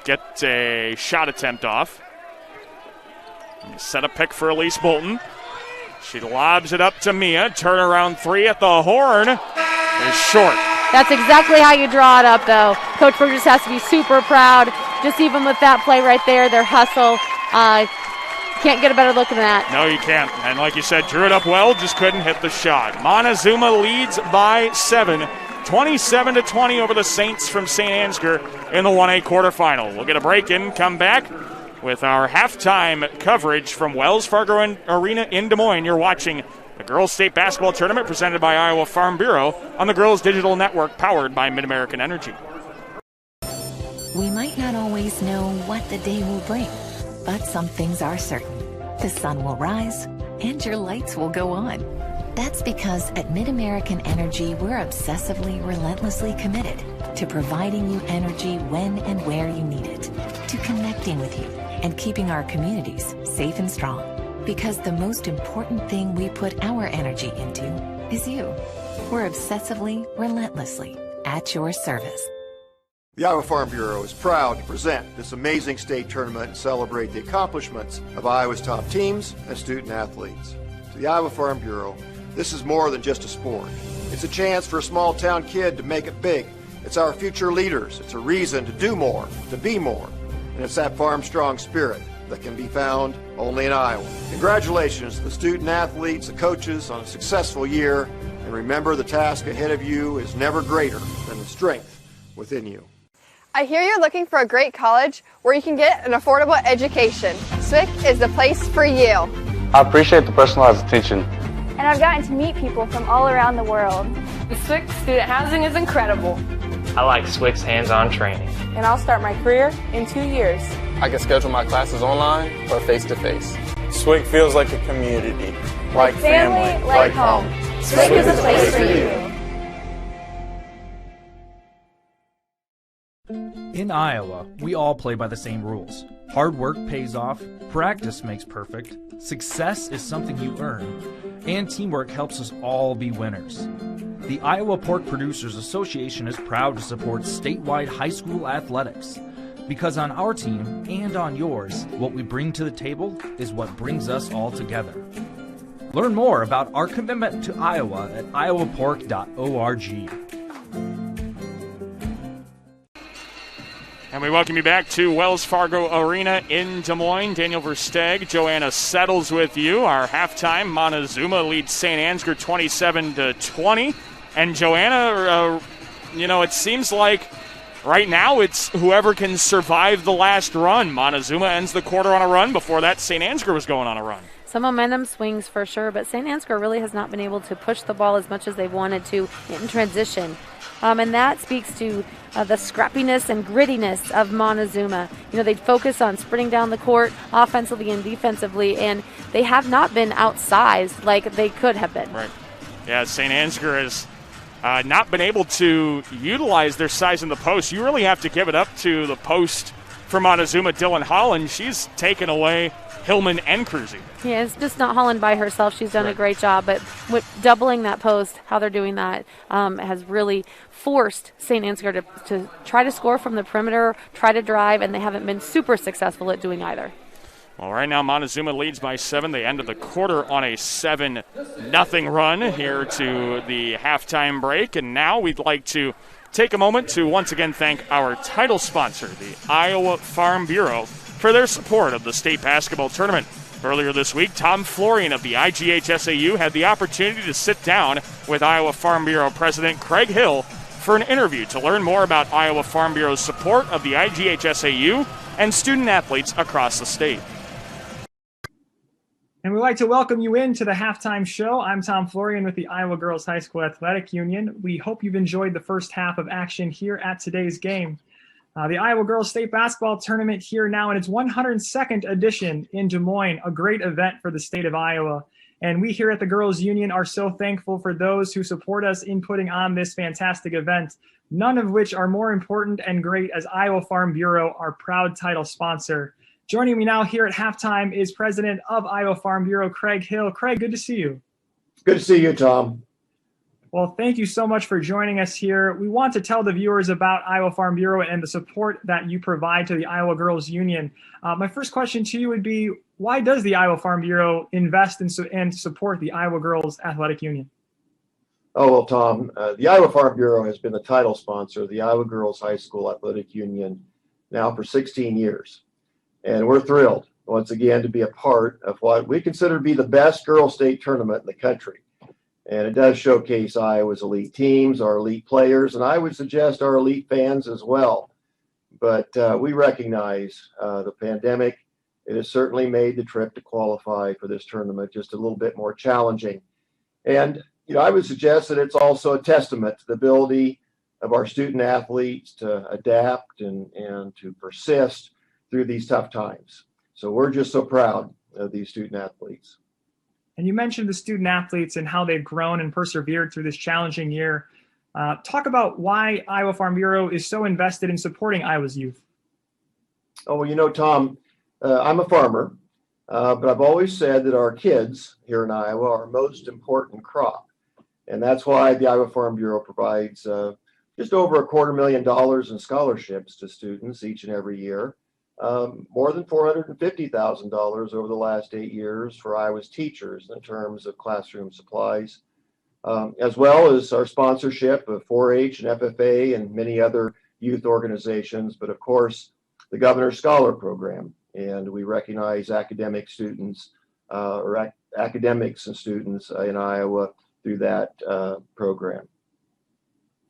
get a shot attempt off. Set a pick for Elise Bolton. She lobs it up to Mia. Turnaround three at the horn is short. That's exactly how you draw it up, though. Coach Burgess has to be super proud. Just even with that play right there, their hustle. Can't get a better look than that. No, you can't. And like you said, drew it up well, just couldn't hit the shot. Montezuma leads by 7, 27-20 over the Saints from St. Ansgar in the 1A quarterfinal. We'll get a break in, come back with our halftime coverage from Wells Fargo Arena in Des Moines. You're watching the Girls State Basketball Tournament presented by Iowa Farm Bureau on the Girls Digital Network powered by Mid-American Energy. We might not always know what the day will bring, but some things are certain. The sun will rise and your lights will go on. That's because at Mid-American Energy, we're obsessively, relentlessly committed to providing you energy when and where you need it, to connecting with you and keeping our communities safe and strong. Because the most important thing we put our energy into is you. We're obsessively, relentlessly at your service. The Iowa Farm Bureau is proud to present this amazing state tournament and celebrate the accomplishments of Iowa's top teams and student athletes. To the Iowa Farm Bureau, this is more than just a sport. It's a chance for a small town kid to make it big. It's our future leaders. It's a reason to do more, to be more. And it's that farm strong spirit that can be found only in Iowa. Congratulations to the student athletes, the coaches on a successful year. And remember, the task ahead of you is never greater than the strength within you. I hear you're looking for a great college where you can get an affordable education. SWIC is the place for you. I appreciate the personalized teaching. And I've gotten to meet people from all around the world. The SWIC student housing is incredible. I like SWIC's hands-on training. And I'll start my career in 2 years. I can schedule my classes online or face-to-face. SWIC feels like a community, like family, like home. SWIC is a place for you. In Iowa, we all play by the same rules. Hard work pays off, practice makes perfect, success is something you earn, and teamwork helps us all be winners. The Iowa Pork Producers Association is proud to support statewide high school athletics. Because on our team and on yours, what we bring to the table is what brings us all together. Learn more about our commitment to Iowa at iowapork.org. And we welcome you back to Wells Fargo Arena in Des Moines. Daniel Versteeg, Joanna Settles with you. Our halftime, Montezuma leads St. Ansgar 27-20. And Joanna, it seems like right now it's whoever can survive the last run. Montezuma ends the quarter on a run. Before that, St. Ansgar was going on a run. Some momentum swings for sure, but St. Ansgar really has not been able to push the ball as much as they've wanted to in transition. And that speaks to the scrappiness and grittiness of Montezuma. They focus on sprinting down the court offensively and defensively, and they have not been outsized like they could have been. Right. Yeah, St. Ansgar has not been able to utilize their size in the post. You really have to give it up to the post for Montezuma, Dylan Holland, she's taken away Hillman and Cruzy. Yeah, it's just not Holland by herself. She's done a great job, but with doubling that post, how they're doing that has really forced St. Ansgar to try to score from the perimeter, try to drive, and they haven't been super successful at doing either. Well, right now Montezuma leads by 7. They ended the quarter on a 7-0 run here to the halftime break, and now we'd like to take a moment to once again thank our title sponsor, the Iowa Farm Bureau, for their support of the state basketball tournament. Earlier this week, Tom Florian of the IGHSAU had the opportunity to sit down with Iowa Farm Bureau President Craig Hill for an interview to learn more about Iowa Farm Bureau's support of the IGHSAU and student athletes across the state. And we'd like to welcome you into the halftime show. I'm Tom Florian with the Iowa Girls High School Athletic Union. We hope you've enjoyed the first half of action here at today's game. The Iowa Girls State Basketball Tournament here now in its 102nd edition in Des Moines, a great event for the state of Iowa. And we here at the Girls Union are so thankful for those who support us in putting on this fantastic event, none of which are more important and great as Iowa Farm Bureau, our proud title sponsor. Joining me now here at halftime is President of Iowa Farm Bureau, Craig Hill. Craig, good to see you. Good to see you, Tom. Well, thank you so much for joining us here. We want to tell the viewers about Iowa Farm Bureau and the support that you provide to the Iowa Girls Union. My first question to you would be, why does the Iowa Farm Bureau invest and support the Iowa Girls Athletic Union? Oh, well, Tom, the Iowa Farm Bureau has been the title sponsor of the Iowa Girls High School Athletic Union now for 16 years. And we're thrilled, once again, to be a part of what we consider to be the best girls' state tournament in the country. And it does showcase Iowa's elite teams, our elite players, and I would suggest our elite fans as well. But we recognize the pandemic. It has certainly made the trip to qualify for this tournament just a little bit more challenging. And, I would suggest that it's also a testament to the ability of our student athletes to adapt and to persist through these tough times. So we're just so proud of these student athletes. And you mentioned the student athletes and how they've grown and persevered through this challenging year. Talk about why Iowa Farm Bureau is so invested in supporting Iowa's youth. Oh, well, Tom, I'm a farmer, but I've always said that our kids here in Iowa are our most important crop. And that's why the Iowa Farm Bureau provides just over $250,000 in scholarships to students each and every year. More than $450,000 over the last 8 years for Iowa's teachers in terms of classroom supplies, as well as our sponsorship of 4-H and FFA and many other youth organizations, but of course, the Governor's Scholar Program. And we recognize academic students or academics and students in Iowa through that program.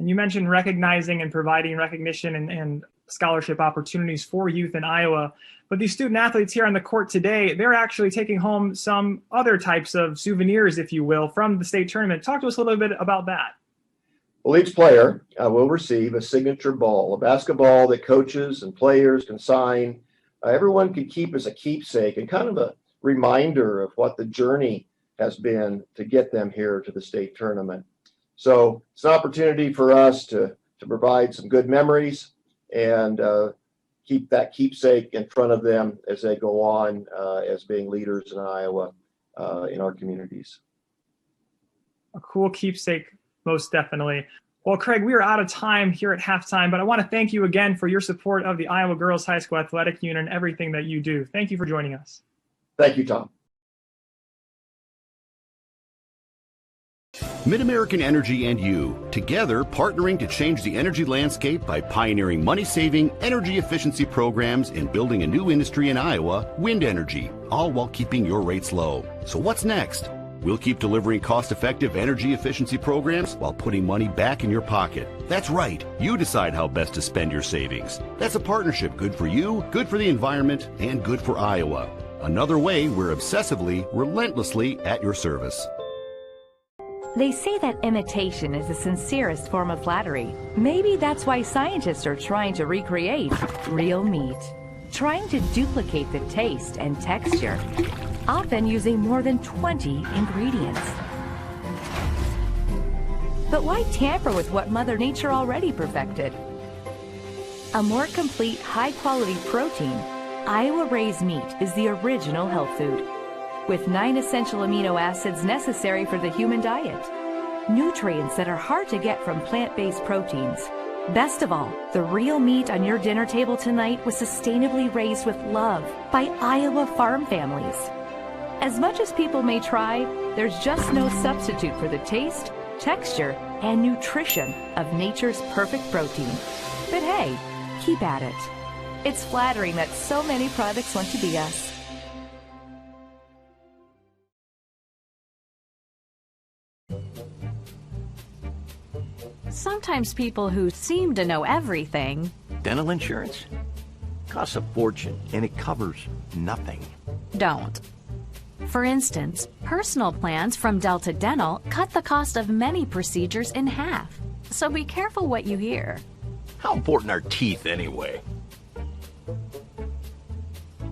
And you mentioned recognizing and providing recognition and scholarship opportunities for youth in Iowa. But these student athletes here on the court today, they're actually taking home some other types of souvenirs, if you will, from the state tournament. Talk to us a little bit about that. Well, each player will receive a signature ball, a basketball that coaches and players can sign. Everyone can keep as a keepsake and kind of a reminder of what the journey has been to get them here to the state tournament. So it's an opportunity for us to provide some good memories and keep that keepsake in front of them as they go on as being leaders in Iowa in our communities. A cool keepsake, most definitely. Well, Craig, we are out of time here at halftime, but I want to thank you again for your support of the Iowa Girls High School Athletic Union and everything that you do. Thank you for joining us. Thank you, Tom. MidAmerican Energy and you, together partnering to change the energy landscape by pioneering money-saving, energy efficiency programs in building a new industry in Iowa, wind energy, all while keeping your rates low. So what's next? We'll keep delivering cost-effective energy efficiency programs while putting money back in your pocket. That's right. You decide how best to spend your savings. That's a partnership good for you, good for the environment, and good for Iowa. Another way we're obsessively, relentlessly at your service. They say that imitation is the sincerest form of flattery. Maybe that's why scientists are trying to recreate real meat, trying to duplicate the taste and texture, often using more than 20 ingredients. But why tamper with what Mother Nature already perfected? a more complete, high-quality protein, Iowa Raised Meat is the original health food, with 9 essential amino acids necessary for the human diet, nutrients that are hard to get from plant-based proteins. Best of all, the real meat on your dinner table tonight was sustainably raised with love by Iowa farm families. As much as people may try, there's just no substitute for the taste, texture, and nutrition of nature's perfect protein. But hey, keep at it. It's flattering that so many products want to be us. Sometimes people who seem to know everything. Dental insurance costs a fortune, and it covers nothing. Don't. For instance, personal plans from Delta Dental cut the cost of many procedures in half. So be careful what you hear. How important are teeth anyway?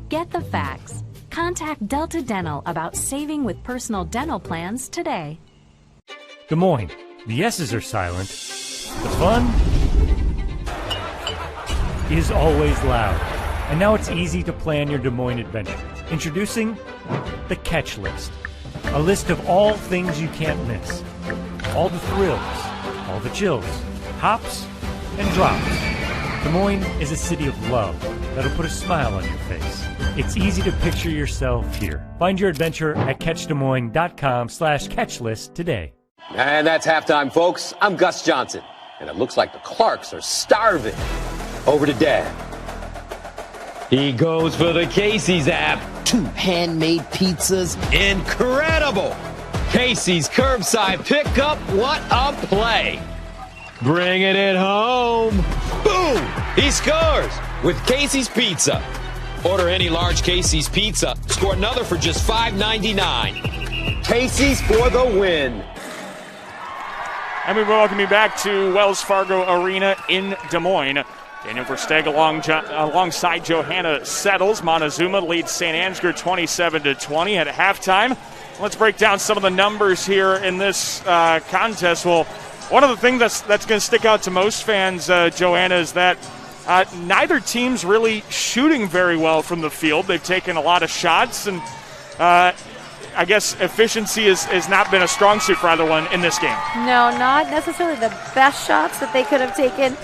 Get the facts. Contact Delta Dental about saving with personal dental plans today. Des Moines, the S's are silent. The fun is always loud. And now it's easy to plan your Des Moines adventure. Introducing the Catch List. A list of all things you can't miss. All the thrills, all the chills, hops and drops. Des Moines is a city of love that'll put a smile on your face. It's easy to picture yourself here. Find your adventure at catchdesmoines.com/catchlist today. And that's halftime, folks. I'm Gus Johnson, and it looks like the Clarks are starving. Over to Dad. He goes for the Casey's app. 2 handmade pizzas. Incredible! Casey's curbside pickup. What a play! Bringing it home. Boom! He scores with Casey's Pizza. Order any large Casey's pizza. Score another for just $5.99. Casey's for the win. And we welcome you back to Wells Fargo Arena in Des Moines. Daniel Versteg alongside Johanna Settles. Montezuma leads St. Ansgar 27-20 at halftime. Let's break down some of the numbers here in this contest. Well, one of the things that's going to stick out to most fans, Johanna, is that neither team's really shooting very well from the field. They've taken a lot of shots, and I guess efficiency has not been a strong suit for either one in this game. No, not necessarily the best shots that they could have taken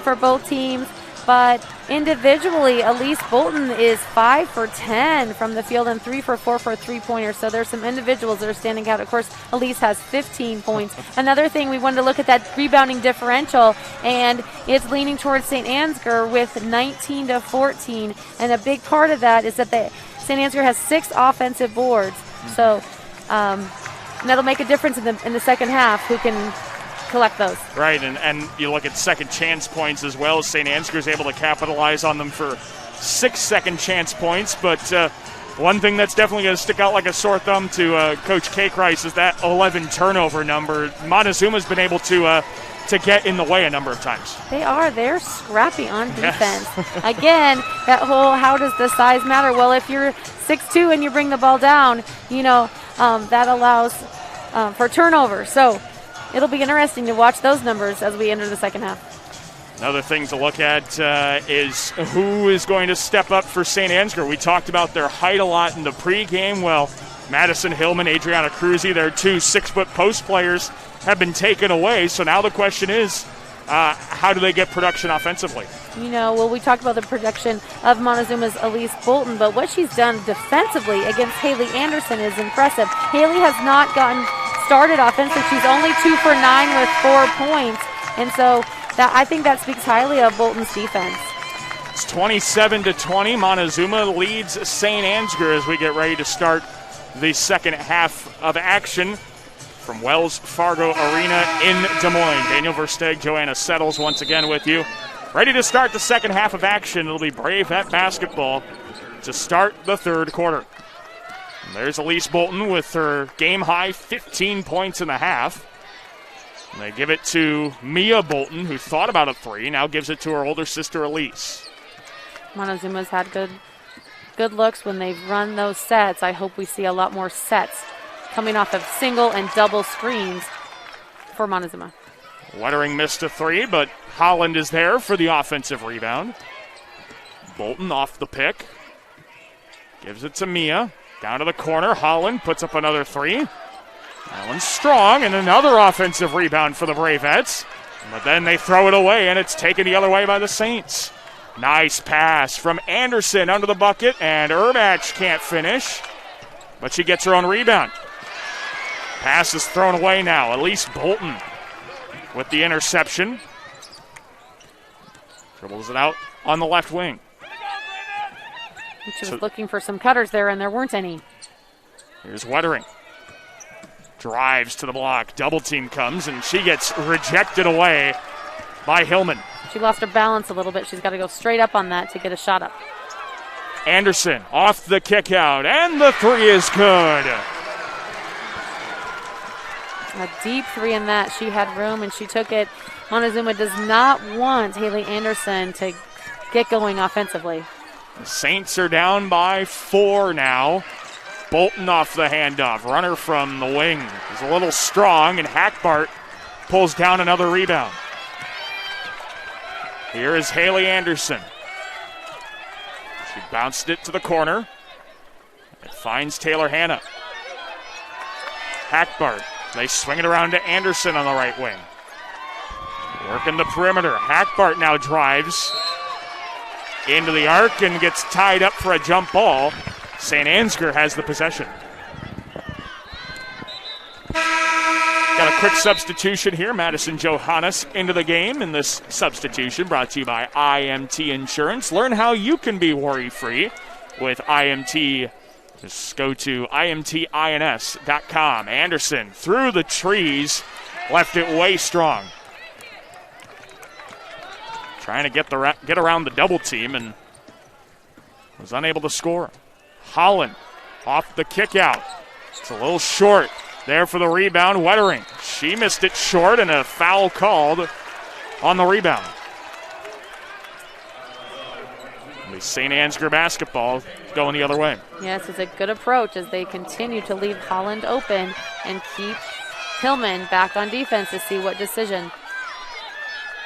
for both teams, but individually, Elise Bolton is 5 for 10 from the field and 3 for 4 for a three-pointer. So there's some individuals that are standing out. Of course, Elise has 15 points. Another thing, we wanted to look at that rebounding differential, and it's leaning towards St. Ansgar with 19-14. And a big part of that is that St. Ansgar has 6 offensive boards. So that'll make a difference in the second half, who can collect those. Right, and you look at second chance points as well. St. Ansgar is able to capitalize on them for 6 second chance points. But one thing that's definitely going to stick out like a sore thumb to Coach Kake Rice is that 11 turnover number. Montezuma's been able to get in the way a number of times. They're scrappy on defense. Yes. Again, that whole how does the size matter? Well, if you're 6'2" and you bring the ball down, that allows for turnover. So it'll be interesting to watch those numbers as we enter the second half. Another thing to look at is who is going to step up for St. Ansgar. We talked about their height a lot in the pregame. Well, Madison Hillman, Adriana Cruzy, their 2 6-foot post players, have been taken away. So now the question is, how do they get production offensively? We talked about the production of Montezuma's Elise Bolton, but what she's done defensively against Haley Anderson is impressive. Haley has not gotten started offensively. She's only 2 for 9 with 4 points. And so I think that speaks highly of Bolton's defense. It's 27-20. Montezuma leads St. Ansgar as we get ready to start the second half of action from Wells Fargo Arena in Des Moines. Daniel Versteg, Johanna Settles once again with you. Ready to start the second half of action. It'll be Braveheart basketball to start the third quarter. And there's Elise Bolton with her game-high 15 points in the half. And they give it to Mia Bolton, who thought about a 3, now gives it to her older sister Elise. Montezuma's had good looks when they've run those sets. I hope we see a lot more sets coming off of single and double screens for Montezuma. Wettering missed a three, but Holland is there for the offensive rebound. Bolton off the pick. Gives it to Mia. Down to the corner. Holland puts up another three. That one's strong, and another offensive rebound for the Bravettes. But then they throw it away, and it's taken the other way by the Saints. Nice pass from Anderson under the bucket, and Erbach can't finish, but she gets her own rebound. Pass is thrown away now. Elise Bolton with the interception. Dribbles it out on the left wing. She was looking for some cutters there, and there weren't any. Here's Wettering. Drives to the block. Double team comes, and she gets rejected away by Hillman. She lost her balance a little bit. She's got to go straight up on that to get a shot up. Anderson off the kick out, and the three is good. A deep three in that. She had room, and she took it. Montezuma does not want Haley Anderson to get going offensively. The Saints are down by 4 now. Bolton off the handoff. Runner from the wing is a little strong, and Hackbart pulls down another rebound. Here is Haley Anderson. She bounced it to the corner. It finds Taylor Hanna. Hackbart. They swing it around to Anderson on the right wing. Working the perimeter. Hackbart now drives into the arc and gets tied up for a jump ball. St. Ansgar has the possession. Got a quick substitution here. Madison Johannes into the game, and this substitution brought to you by IMT Insurance. Learn how you can be worry-free with IMT. Just go to imtins.com. Anderson through the trees, left it way strong. Trying to get around the double team and was unable to score. Holland off the kick out. It's a little short there for the rebound. Wettering. She missed it short, and a foul called on the rebound. The St. Ansgar basketball going the other way. Yes, it's a good approach as they continue to leave Holland open and keep Hillman back on defense to see what decision.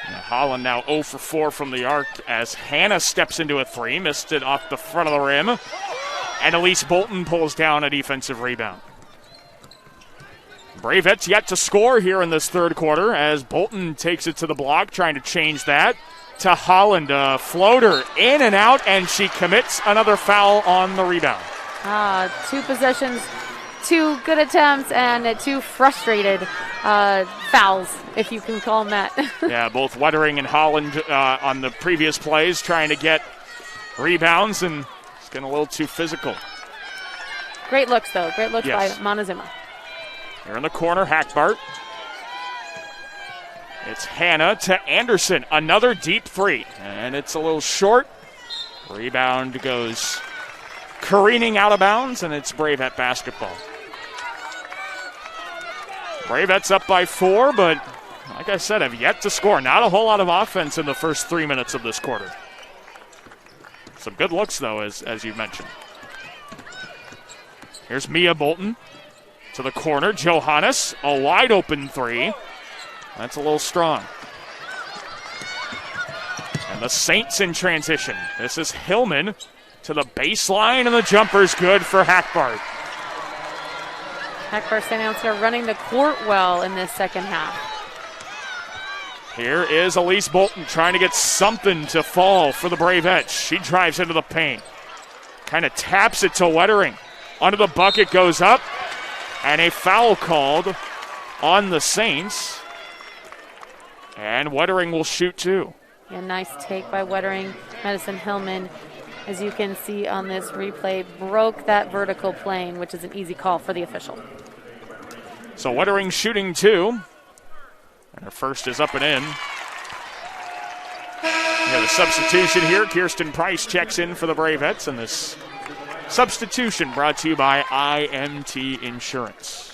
Holland now 0 for 4 from the arc as Hannah steps into a three. Missed it off the front of the rim. And Elise Bolton pulls down a defensive rebound. Bravettes yet to score here in this third quarter as Bolton takes it to the block, trying to change that. To Holland, a floater in and out, and she commits another foul on the rebound. 2 possessions, 2 good attempts, and 2 frustrated fouls, if you can call them that. Yeah, both Wettering and Holland on the previous plays trying to get rebounds, and it's getting a little too physical. Great looks, though. Great looks by Montezuma. Here in the corner, Hackbart. It's Hannah to Anderson. Another deep three, and it's a little short. Rebound goes careening out of bounds, and it's Bravette basketball. Bravettes up by 4, but like I said, have yet to score. Not a whole lot of offense in the first 3 minutes of this quarter. Some good looks, though, as you mentioned. Here's Mia Bolton to the corner. Johannes, a wide open three. That's a little strong. And the Saints in transition. This is Hillman to the baseline, and the jumper's good for Hackbart. Hackbart St. Ansgar running the court well in this second half. Here is Elise Bolton trying to get something to fall for the Bravettes. She drives into the paint. Kind of taps it to Wettering. Under the bucket goes up, and a foul called on the Saints. And Wettering will shoot 2. Yeah, nice take by Wettering. Madison Hillman, as you can see on this replay, broke that vertical plane, which is an easy call for the official. So Wettering shooting 2. And her first is up and in. Yeah, the substitution here. Kirsten Price checks in for the Bravettes, and this substitution brought to you by IMT Insurance.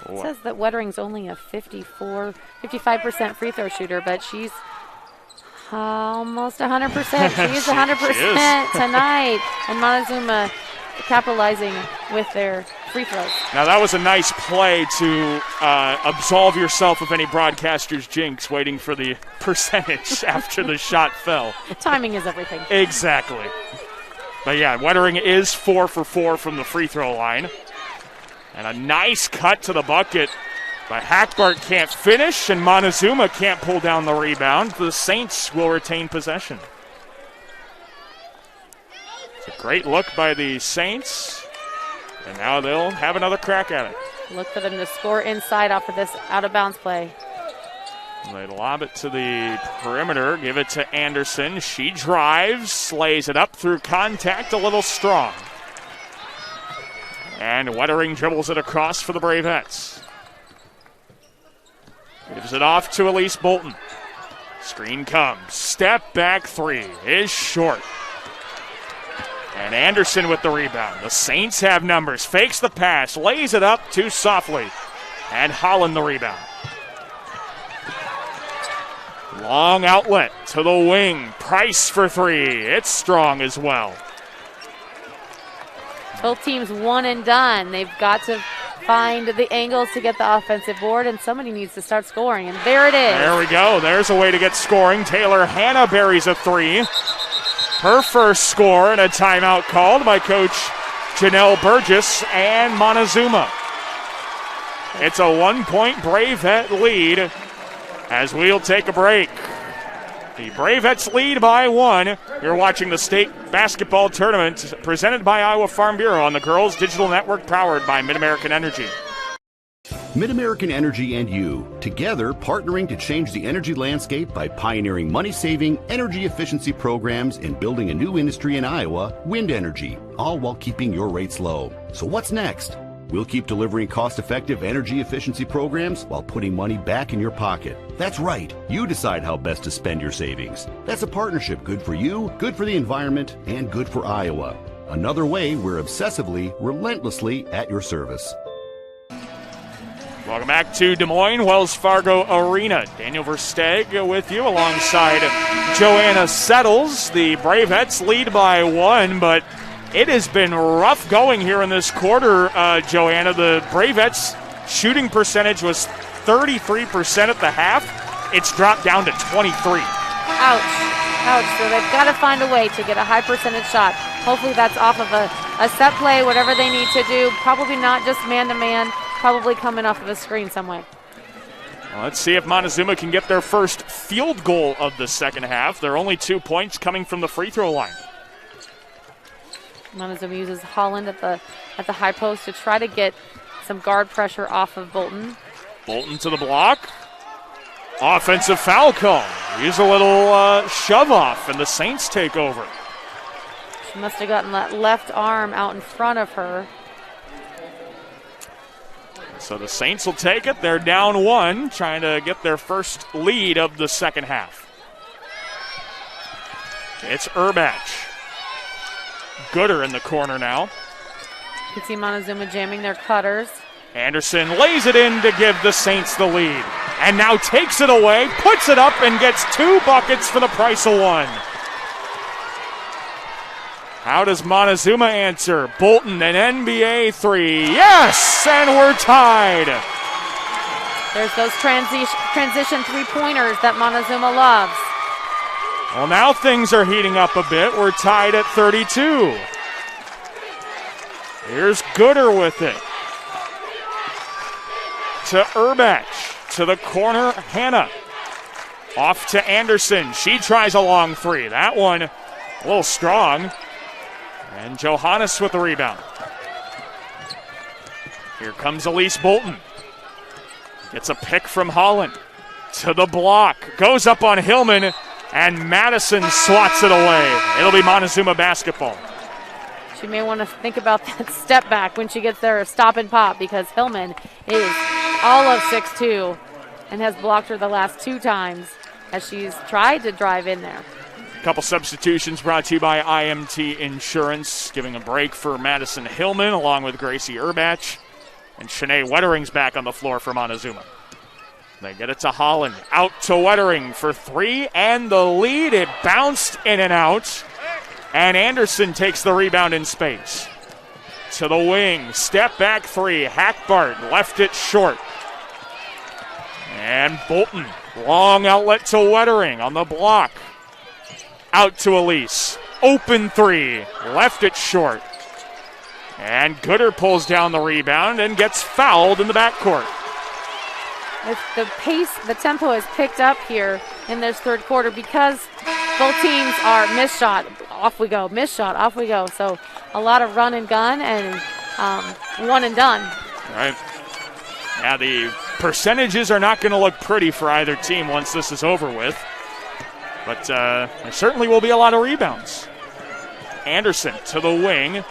It says that Wettering's only a 55% free throw shooter, but she's almost 100%. She's 100% tonight. And Montezuma capitalizing with their free throws. Now that was a nice play to absolve yourself of any broadcaster's jinx waiting for the percentage after the shot fell. Timing is everything. Exactly. But yeah, Wettering is 4 for 4 from the free throw line. And a nice cut to the bucket. But Hackbart can't finish, and Montezuma can't pull down the rebound. The Saints will retain possession. It's a great look by the Saints. And now they'll have another crack at it. Look for them to score inside off of this out-of-bounds play. They lob it to the perimeter, give it to Anderson. She drives, lays it up through contact, a little strong. And Wettering dribbles it across for the Bravettes. Gives it off to Elise Bolton. Screen comes. Step back three is short. And Anderson with the rebound. The Saints have numbers. Fakes the pass. Lays it up too softly. And Holland the rebound. Long outlet to the wing. Price for three. It's strong as well. Both teams one and done. They've got to find the angles to get the offensive board, and somebody needs to start scoring. And there it is. There we go. There's a way to get scoring. Taylor Hanna buries a three. Her first score, and a timeout called by Coach Janelle Burgess and Montezuma. It's a 1-point Bravette lead as we'll take a break. The Bravettes lead by 1. You're watching the state basketball tournament presented by Iowa Farm Bureau on the Girls Digital Network, powered by Mid-American Energy. Mid-American Energy and you, together partnering to change the energy landscape by pioneering money-saving, energy efficiency programs and building a new industry in Iowa, wind energy, all while keeping your rates low. So what's next? We'll keep delivering cost-effective energy efficiency programs while putting money back in your pocket. That's right. You decide how best to spend your savings. That's a partnership good for you, good for the environment, and good for Iowa. Another way we're obsessively, relentlessly at your service. Welcome back to Des Moines Wells Fargo Arena. Daniel Versteeg with you alongside Joanna Settles. The Bravettes lead by 1, but it has been rough going here in this quarter, Joanna. The Bravettes' shooting percentage was 33% at the half. It's dropped down to 23. Ouch. So they've got to find a way to get a high percentage shot. Hopefully that's off of a set play, whatever they need to do. Probably not just man-to-man, probably coming off of a screen some way. Well, let's see if Montezuma can get their first field goal of the second half. There are only 2 points coming from the free throw line. Montezuma uses Holland at the high post to try to get some guard pressure off of Bolton. Bolton to the block. Offensive foul call. Use a little shove off, and the Saints take over. She must have gotten that left arm out in front of her. So the Saints will take it. They're down 1, trying to get their first lead of the second half. It's Urbach. Gooder in the corner now. You can see Montezuma jamming their cutters. Anderson lays it in to give the Saints the lead. And now takes it away, puts it up, and gets 2 buckets for the price of 1. How does Montezuma answer? Bolton, an NBA 3. Yes! And we're tied. There's those transition three-pointers that Montezuma loves. Well, now things are heating up a bit. We're tied at 32. Here's Gooder with it. To Urbach. To the corner, Hanna. Off to Anderson. She tries a long 3. That one a little strong. And Johannes with the rebound. Here comes Elise Bolton. Gets a pick from Holland. To the block. Goes up on Hillman. And Madison swats it away. It'll be Montezuma basketball. She may want to think about that step back when she gets there, stop and pop, because Hillman is all of 6'2" and has blocked her the last 2 times as she's tried to drive in there. A couple substitutions brought to you by IMT Insurance, giving a break for Madison Hillman along with Gracie Urbach. And Shanae Wettering's back on the floor for Montezuma. They get it to Holland. Out to Wettering for 3, and the lead. It bounced in and out. And Anderson takes the rebound in space. to the wing. Step back three. Hackbart left it short. And Bolton, long outlet to Wettering on the block. Out to Elise. Open three. Left it short. And Gooder pulls down the rebound and gets fouled in the backcourt. The pace, the tempo has picked up here in this third quarter because both teams are miss shot, off we go, miss shot, off we go. So a lot of run and gun and one and done. Right. Yeah, the percentages are not going to look pretty for either team once this is over with. But there certainly will be a lot of rebounds. Anderson to the wing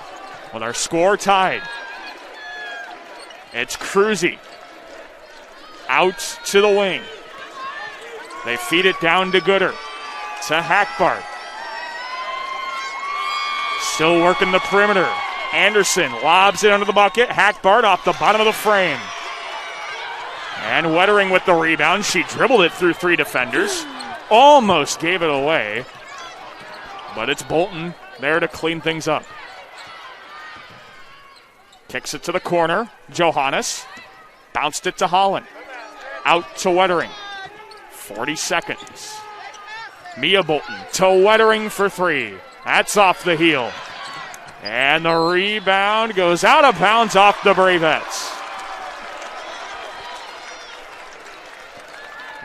with our score tied. It's Cruzy. Out to the wing. They feed it down to Gooder. To Hackbart. Still working the perimeter. Anderson lobs it under the bucket. Hackbart off the bottom of the frame. And Wettering with the rebound. She dribbled it through three defenders. Almost gave it away. But it's Bolton there to clean things up. Kicks it to the corner. Johannes. Bounced it to Holland. Out to Wettering. 40 seconds. Mia Bolton to Wettering for three. That's off the heel. And the rebound goes out of bounds off the Bravettes.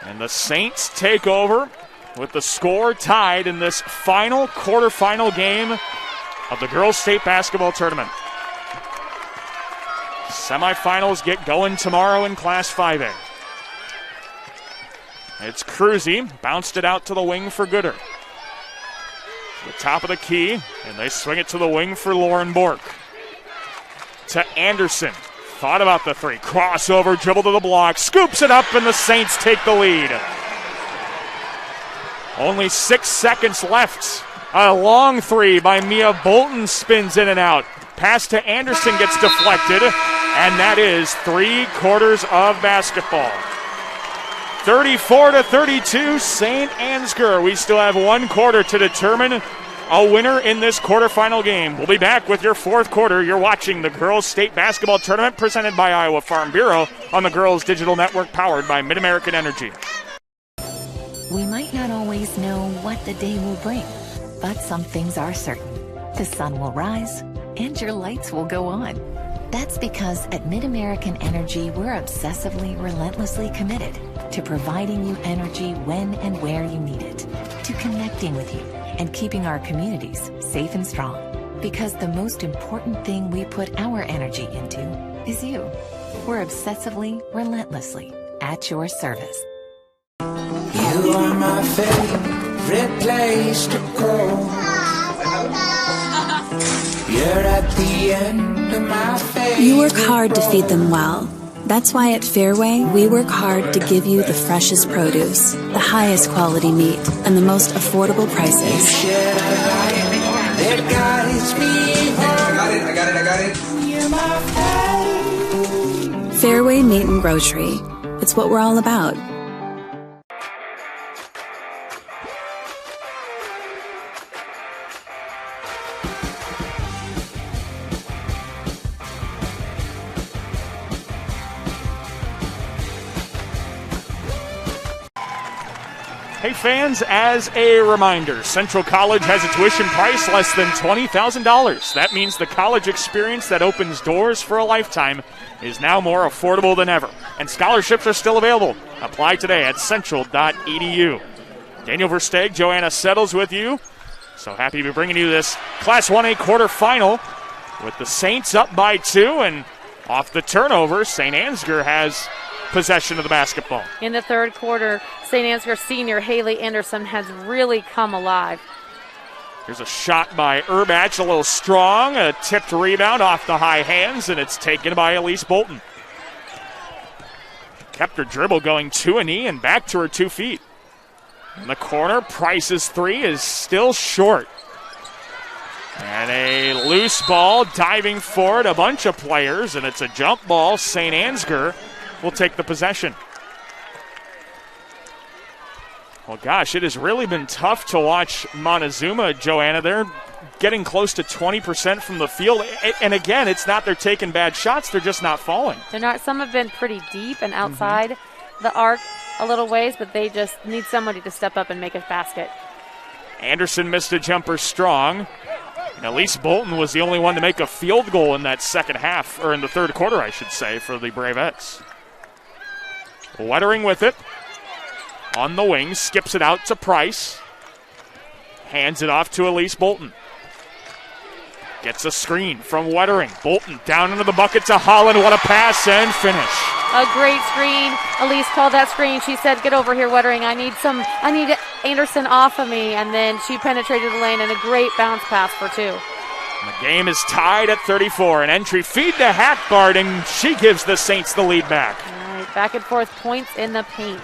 And the Saints take over with the score tied in this final quarterfinal game of the Girls State Basketball Tournament. Semifinals get going tomorrow in Class 5A. It's Cruzy, bounced it out to the wing for Gooder. The top of the key, and they swing it to the wing for Lauren Bork. To Anderson, thought about the three, crossover, dribble to the block, scoops it up, and the Saints take the lead. Only 6 seconds left. A long three by Mia Bolton spins in and out. Pass to Anderson gets deflected, and that is 3 quarters of basketball. 34-32, St. Ansgar. We still have 1 quarter to determine a winner in this quarterfinal game. We'll be back with your fourth quarter. You're watching the Girls State Basketball Tournament presented by Iowa Farm Bureau on the Girls Digital Network powered by Mid-American Energy. We might not always know what the day will bring, but some things are certain. The sun will rise and your lights will go on. That's because at Mid-American Energy, we're obsessively, relentlessly committed to providing you energy when and where you need it, to connecting with you and keeping our communities safe and strong. Because the most important thing we put our energy into is you. We're obsessively, relentlessly at your service. You are my favorite place to go. You're at the end of my face. You work hard to feed them well. That's why at Fairway, we work hard to give you the freshest produce, the highest quality meat, and the most affordable prices. I got it. Fairway Meat and Grocery. It's what we're all about. Hey fans, as a reminder, Central College has a tuition price less than $20,000. That means the college experience that opens doors for a lifetime is now more affordable than ever. And scholarships are still available. Apply today at central.edu. Daniel Versteeg, Joanna Settles with you. So happy to be bringing you this Class 1A quarterfinal with the Saints up by 2. And off the turnover, St. Ansgar has possession of the basketball. In the third quarter, St. Ansgar senior Haley Anderson has really come alive. Here's a shot by Urbach, a little strong, a tipped rebound off the high hands, and it's taken by Elise Bolton. Kept her dribble going to a knee and back to her 2 feet. In the corner, Price's three is still short. And a loose ball diving forward, a bunch of players, and it's a jump ball. St. Ansgar will take the possession. Well, gosh, it has really been tough to watch Montezuma, Joanna. They're getting close to 20% from the field. And again, it's not they're taking bad shots, they're just not falling. They're not. Some have been pretty deep and outside the arc a little ways, but they just need somebody to step up and make a basket. Anderson missed a jumper strong. And Elise Bolton was the only one to make a field goal in that second half, or in the third quarter, I should say, for the Bravettes. Wettering with it. On the wing, skips it out to Price. Hands it off to Elise Bolton. Gets a screen from Wettering. Bolton down into the bucket to Holland. What a pass and finish. A great screen. Elise called that screen. She said, "Get over here, Wettering. I need Anderson off of me." And then she penetrated the lane and a great bounce pass for two. The game is tied at 34. An entry feed to Hackbart, and she gives the Saints the lead back. All right, back and forth points in the paint.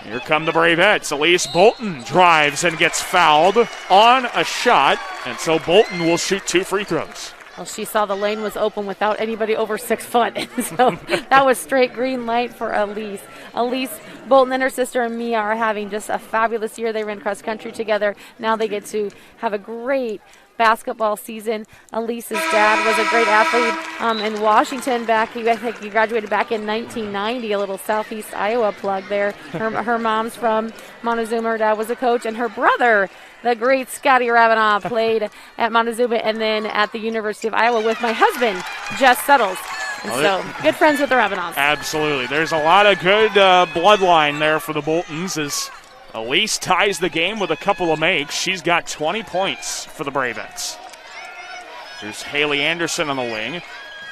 Here come the Bravettes. Elise Bolton drives and gets fouled on a shot, and so Bolton will shoot 2 free throws. Well, she saw the lane was open without anybody over 6 foot, so that was straight green light for Elise. Elise Bolton and her sister Mia are having just a fabulous year. They ran cross country together. Now they get to have a great basketball season. Elise's dad was a great athlete in Washington back. I think he graduated back in 1990. A little Southeast Iowa plug there. Her mom's from Montezuma. Her dad was a coach, and her brother, the great Scotty Ravanaugh, played at Montezuma and then at the University of Iowa with my husband, Jess Settles. And so good friends with the Ravenaughs. Absolutely. There's a lot of good bloodline there for the Boltons as Elise ties the game with a couple of makes. She's got 20 points for the Bravettes. There's Haley Anderson on the wing.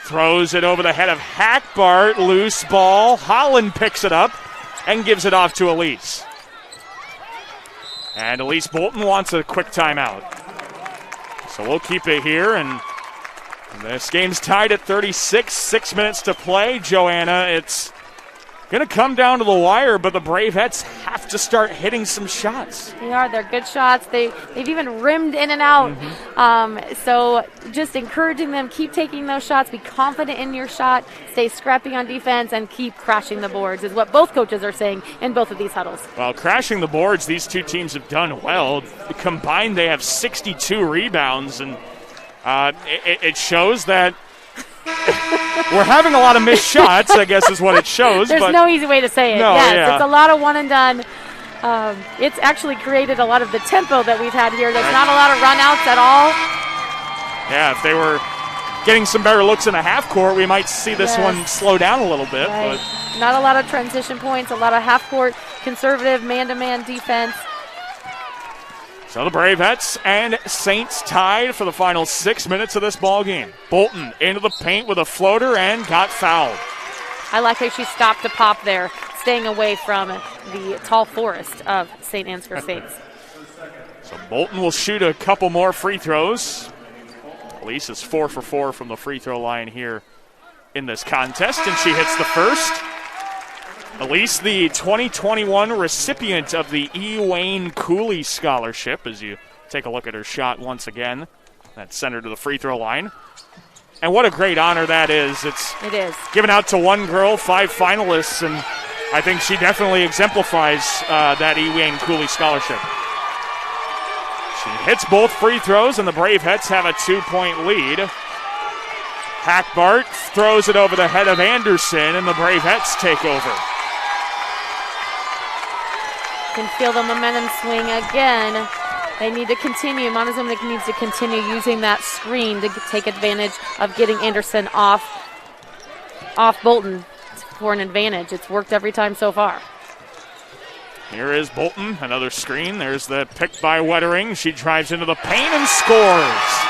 Throws it over the head of Hackbart. Loose ball. Holland picks it up and gives it off to Elise. And Elise Bolton wants a quick timeout. So we'll keep it here, and this game's tied at 36. 6 minutes to play. Joanna, it's going to come down to the wire, but the Bravettes have to start hitting some shots. They are. They're good shots. They've even rimmed in and out. So just encouraging them, keep taking those shots, be confident in your shot, stay scrappy on defense, and keep crashing the boards is what both coaches are saying in both of these huddles. Well, crashing the boards, these two teams have done well. Combined, they have 62 rebounds, and it shows that we're having a lot of missed shots, I guess is what it shows. There's no easy way to say it. No, yes, it's a lot of one and done. It's actually created a lot of the tempo that we've had here. There's not a lot of run-outs at all. Yeah, if they were getting some better looks in the half court, we might see this one slow down a little bit. Right. But not a lot of transition points, a lot of half-court conservative man-to-man defense. So the Bravettes and Saints tied for the final 6 minutes of this ball game. Bolton into the paint with a floater and got fouled. I like how she stopped to pop there, staying away from the tall forest of St. Ansgar Saints. So Bolton will shoot a couple more free throws. Elise is 4 for 4 from the free throw line here in this contest, and she hits the first. Elise, the 2021 recipient of the E. Wayne Cooley Scholarship, as you take a look at her shot once again. That's sent her to the free throw line. And what a great honor that is. It is. Given out to one girl, 5 finalists, and I think she definitely exemplifies that E. Wayne Cooley Scholarship. She hits both free throws, and the Bravettes have a 2-point lead. Hackbart throws it over the head of Anderson, and the Bravettes take over. Can feel the momentum swing again. They need to continue. Montezuma needs to continue using that screen to take advantage of getting Anderson off Bolton for an advantage. It's worked every time so far. Here is Bolton, another screen. There's the pick by Wettering. She drives into the paint and scores.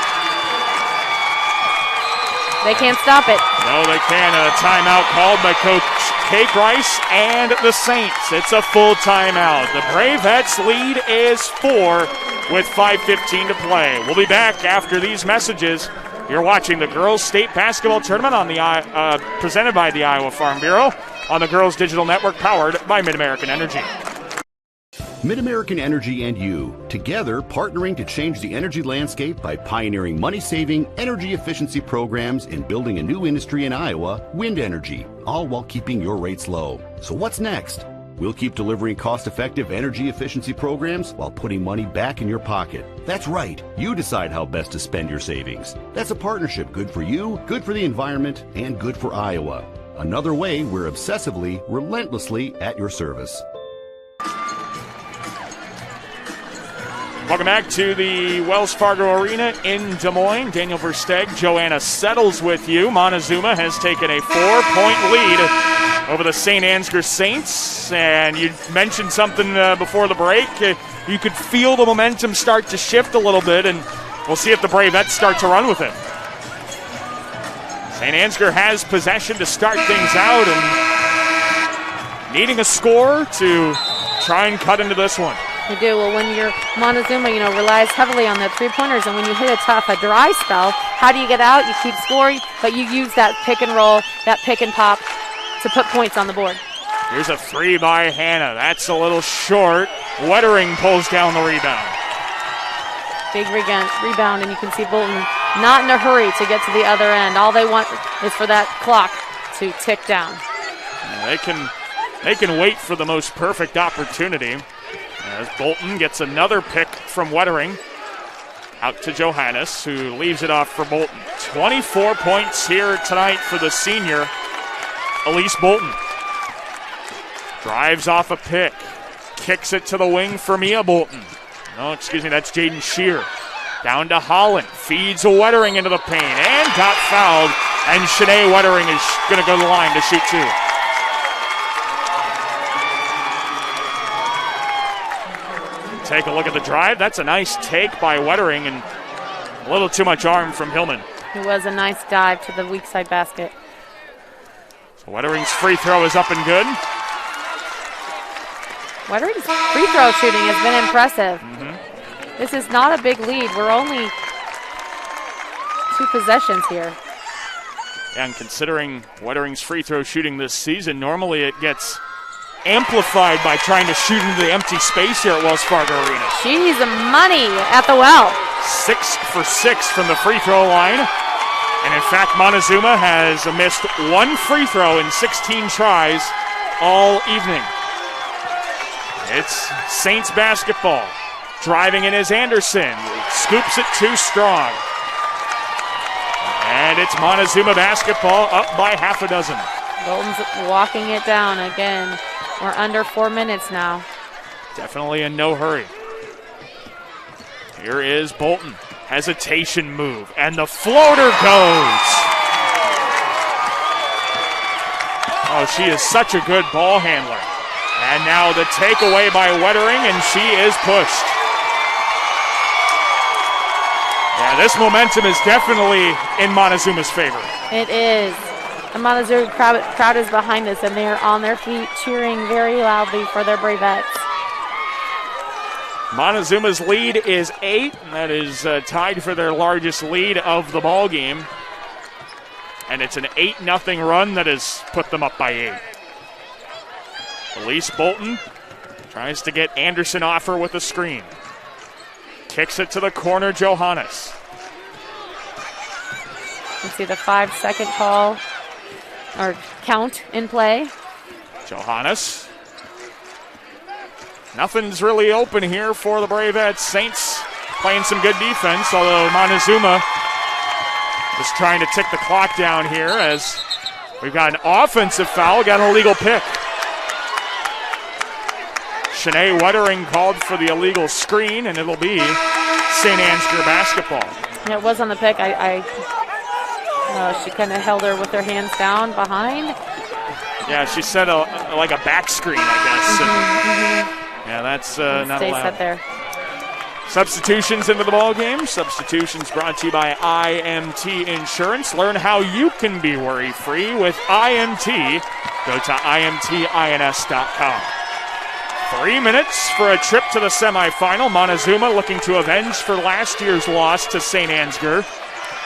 They can't stop it. No, they can't. A timeout called by Coach Kate Rice and the Saints. It's a full timeout. The Bravettes' lead is 4 with 5:15 to play. We'll be back after these messages. You're watching the Girls State Basketball Tournament on the presented by the Iowa Farm Bureau on the Girls Digital Network, powered by Mid-American Energy. Mid-American Energy and you, together partnering to change the energy landscape by pioneering money-saving, energy efficiency programs in building a new industry in Iowa, wind energy, all while keeping your rates low. So what's next? We'll keep delivering cost-effective energy efficiency programs while putting money back in your pocket. That's right. You decide how best to spend your savings. That's a partnership good for you, good for the environment, and good for Iowa. Another way we're obsessively, relentlessly at your service. Welcome back to the Wells Fargo Arena in Des Moines. Daniel Versteeg, Joanna Settles with you. Montezuma has taken a 4-point lead over the St. Ansgar Saints. And you mentioned something before the break. You could feel the momentum start to shift a little bit, and we'll see if the Bravettes start to run with it. St. Ansgar has possession to start things out and needing a score to try and cut into this one. You do. Well, when you're Montezuma, relies heavily on the three-pointers, and when you hit a dry spell, how do you get out? You keep scoring, but you use that pick and roll, that pick and pop to put points on the board. Here's a three by Hannah. That's a little short. Wettering pulls down the rebound. Big rebound, and you can see Bolton not in a hurry to get to the other end. All they want is for that clock to tick down. Yeah, they can wait for the most perfect opportunity. As Bolton gets another pick from Wettering. Out to Johannes, who leaves it off for Bolton. 24 points here tonight for the senior, Elise Bolton. Drives off a pick. Kicks it to the wing for Mia Bolton. No, excuse me, that's Jaden Shear. Down to Holland. Feeds a Wettering into the paint and got fouled. And Shanae Wettering is going to go to the line to shoot two. Take a look at the drive. That's a nice take by Wettering and a little too much arm from Hillman. It was a nice dive to the weak side basket. So Wettering's free throw is up and good. Wettering's free throw shooting has been impressive. This is not a big lead. We're only 2 possessions here. Yeah, and considering Wettering's free throw shooting this season, normally it gets amplified by trying to shoot into the empty space here at Wells Fargo Arena. She's money at the well. 6 for 6 from the free throw line. And in fact, Montezuma has missed 1 free throw in 16 tries all evening. It's Saints basketball. Driving in is Anderson. Scoops it too strong. And it's Montezuma basketball up by half a dozen. Bolton's walking it down again. We're under 4 minutes now. Definitely in no hurry. Here is Bolton. Hesitation move. And the floater goes. Oh, she is such a good ball handler. And now the takeaway by Wettering, and she is pushed. Yeah, this momentum is definitely in Montezuma's favor. It is. The Montezuma crowd is behind us, and they're on their feet cheering very loudly for their Bravettes. Montezuma's lead is 8, and that is tied for their largest lead of the ball game. And it's an 8-0 run that has put them up by 8. Elise Bolton tries to get Anderson off her with a screen. Kicks it to the corner, Johannes. You can see the 5-second call or count in play. Johannes. Nothing's really open here for the Bravettes. Saints playing some good defense, although Montezuma is trying to tick the clock down here as we've got an offensive foul, got an illegal pick. Shanae Wettering called for the illegal screen, and it'll be St. Ansgar basketball. Yeah, it was on the pick. She kind of held her with her hands down behind. Yeah, she said like a back screen, I guess. Yeah, that's not stay allowed. Set there. Substitutions into the ball game. Substitutions brought to you by IMT Insurance. Learn how you can be worry-free with IMT. Go to IMTINS.com. 3 minutes for a trip to the semifinal. Montezuma looking to avenge for last year's loss to St. Ansgar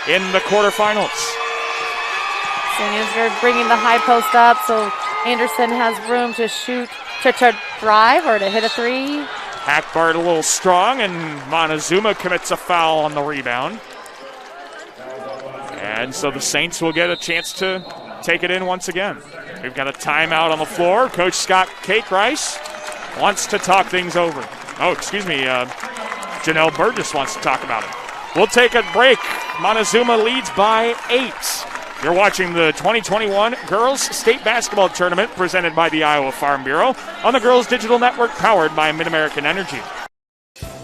in the quarterfinals. St. Ansgar bringing the high post up so Anderson has room to shoot, to drive or to hit a three. Hackbart a little strong, and Montezuma commits a foul on the rebound. And so the Saints will get a chance to take it in once again. We've got a timeout on the floor. Coach Scott Cake-Rice wants to talk things over. Janelle Burgess wants to talk about it. We'll take a break. Montezuma leads by 8. You're watching the 2021 Girls State Basketball Tournament presented by the Iowa Farm Bureau on the Girls Digital Network powered by Mid-American Energy.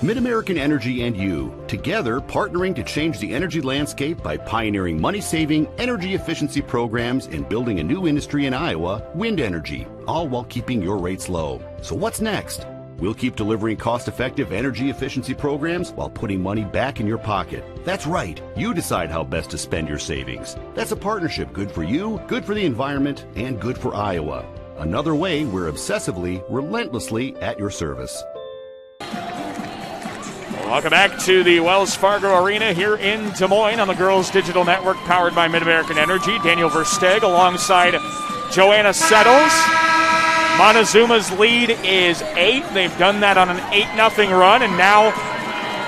Mid-American Energy and you, together partnering to change the energy landscape by pioneering money-saving, energy efficiency programs and building a new industry in Iowa, wind energy, all while keeping your rates low. So what's next? We'll keep delivering cost-effective energy efficiency programs while putting money back in your pocket. That's right. You decide how best to spend your savings. That's a partnership good for you, good for the environment, and good for Iowa. Another way we're obsessively, relentlessly at your service. Welcome back to the Wells Fargo Arena here in Des Moines on the Girls Digital Network powered by Mid-American Energy. Daniel Versteeg alongside Joanna Settles. Montezuma's lead is 8. They've done that on an 8-0 run, and now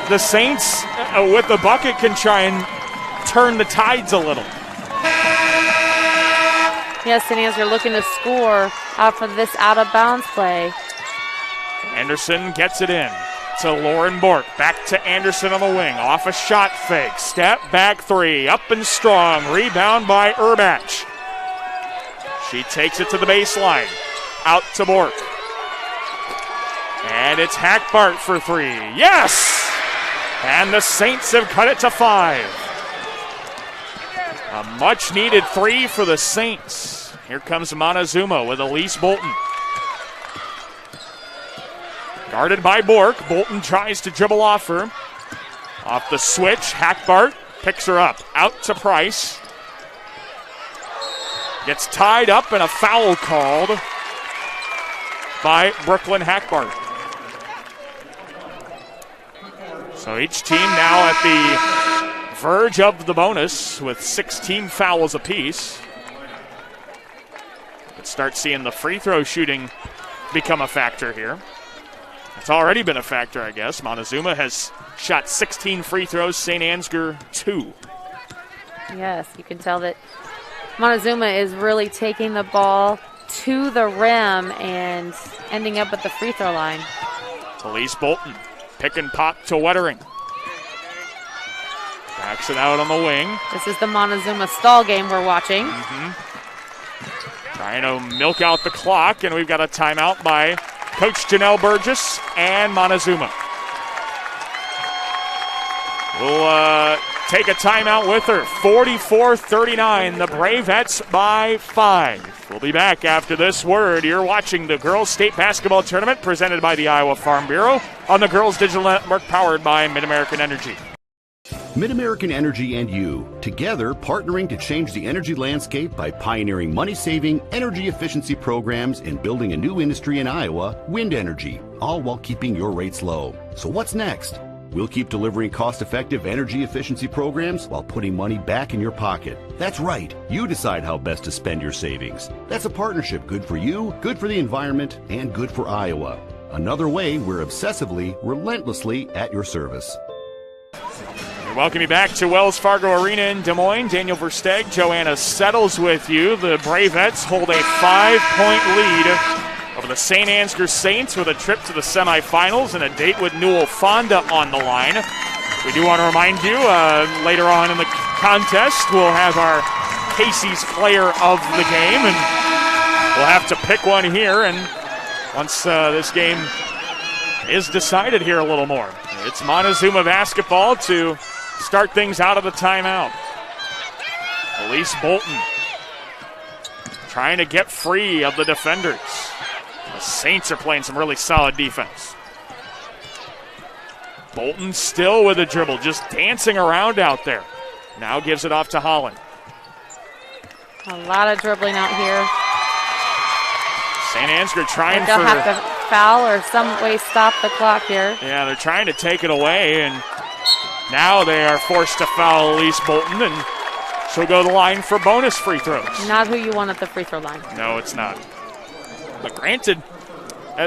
the Saints with the bucket can try and turn the tides a little. Yes, and as you're looking to score for this out-of-bounds play. Anderson gets it in to Lauren Bork. Back to Anderson on the wing. Off a shot fake. Step back 3. Up and strong. Rebound by Urbach. She takes it to the baseline. Out to Bork. And it's Hackbart for 3. Yes! And the Saints have cut it to 5. A much-needed 3 for the Saints. Here comes Montezuma with Elise Bolton. Guarded by Bork. Bolton tries to dribble off her. Off the switch, Hackbart picks her up. Out to Price. Gets tied up and a foul called by Brooklyn Hackbart. So each team now at the verge of the bonus with 16 fouls apiece. Let's start seeing the free throw shooting become a factor here. It's already been a factor, I guess. Montezuma has shot 16 free throws, St. Ansgar 2. Yes, you can tell that Montezuma is really taking the ball to the rim and ending up at the free throw line. Elise Bolton, pick and pop to Wettering. Backs it out on the wing. This is the Montezuma stall game we're watching. Trying to milk out the clock, and we've got a timeout by Coach Janelle Burgess and Montezuma. We'll take a timeout with her. 44-39, the Bravettes by 5. We'll be back after this word. You're watching the Girls State Basketball Tournament presented by the Iowa Farm Bureau on the Girls Digital Network powered by Mid-American Energy. Mid-American Energy and you, together partnering to change the energy landscape by pioneering money-saving, energy efficiency programs and building a new industry in Iowa, wind energy, all while keeping your rates low. So what's next? We'll keep delivering cost-effective energy efficiency programs while putting money back in your pocket. That's right. You decide how best to spend your savings. That's a partnership good for you, good for the environment, and good for Iowa. Another way we're obsessively, relentlessly at your service. Welcome you back to Wells Fargo Arena in Des Moines. Daniel Versteeg, Joanna Settles with you. The Bravettes hold a 5-point lead over the St. Ansgar Saints with a trip to the semifinals and a date with Newell Fonda on the line. We do want to remind you, later on in the contest, we'll have our Casey's Player of the Game, and we'll have to pick one here, and once this game is decided here a little more. It's Montezuma basketball to start things out of the timeout. Elise Bolton trying to get free of the defenders. The Saints are playing some really solid defense. Bolton still with a dribble, just dancing around out there. Now gives it off to Holland. A lot of dribbling out here. St. Ansgar trying they'll have to foul or some way stop the clock here. Yeah, they're trying to take it away, and now they are forced to foul Elise Bolton, and she'll go to the line for bonus free throws. Not who you want at the free throw line. No, it's not. But granted,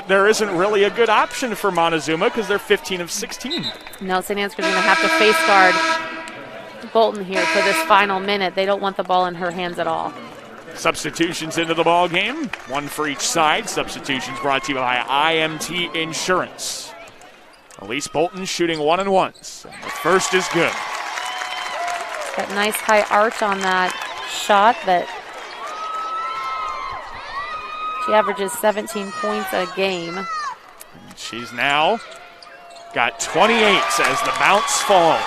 there isn't really a good option for Montezuma because they're 15 of 16. No, St. Ansgar's going to have to face guard Bolton here for this final minute. They don't want the ball in her hands at all. Substitutions into the ball game, one for each side. Substitutions brought to you by IMT Insurance. Elise Bolton shooting 1-and-1s. The first is good. Got nice high arch on that shot, but she averages 17 points a game. And she's now got 28 as the bounce falls.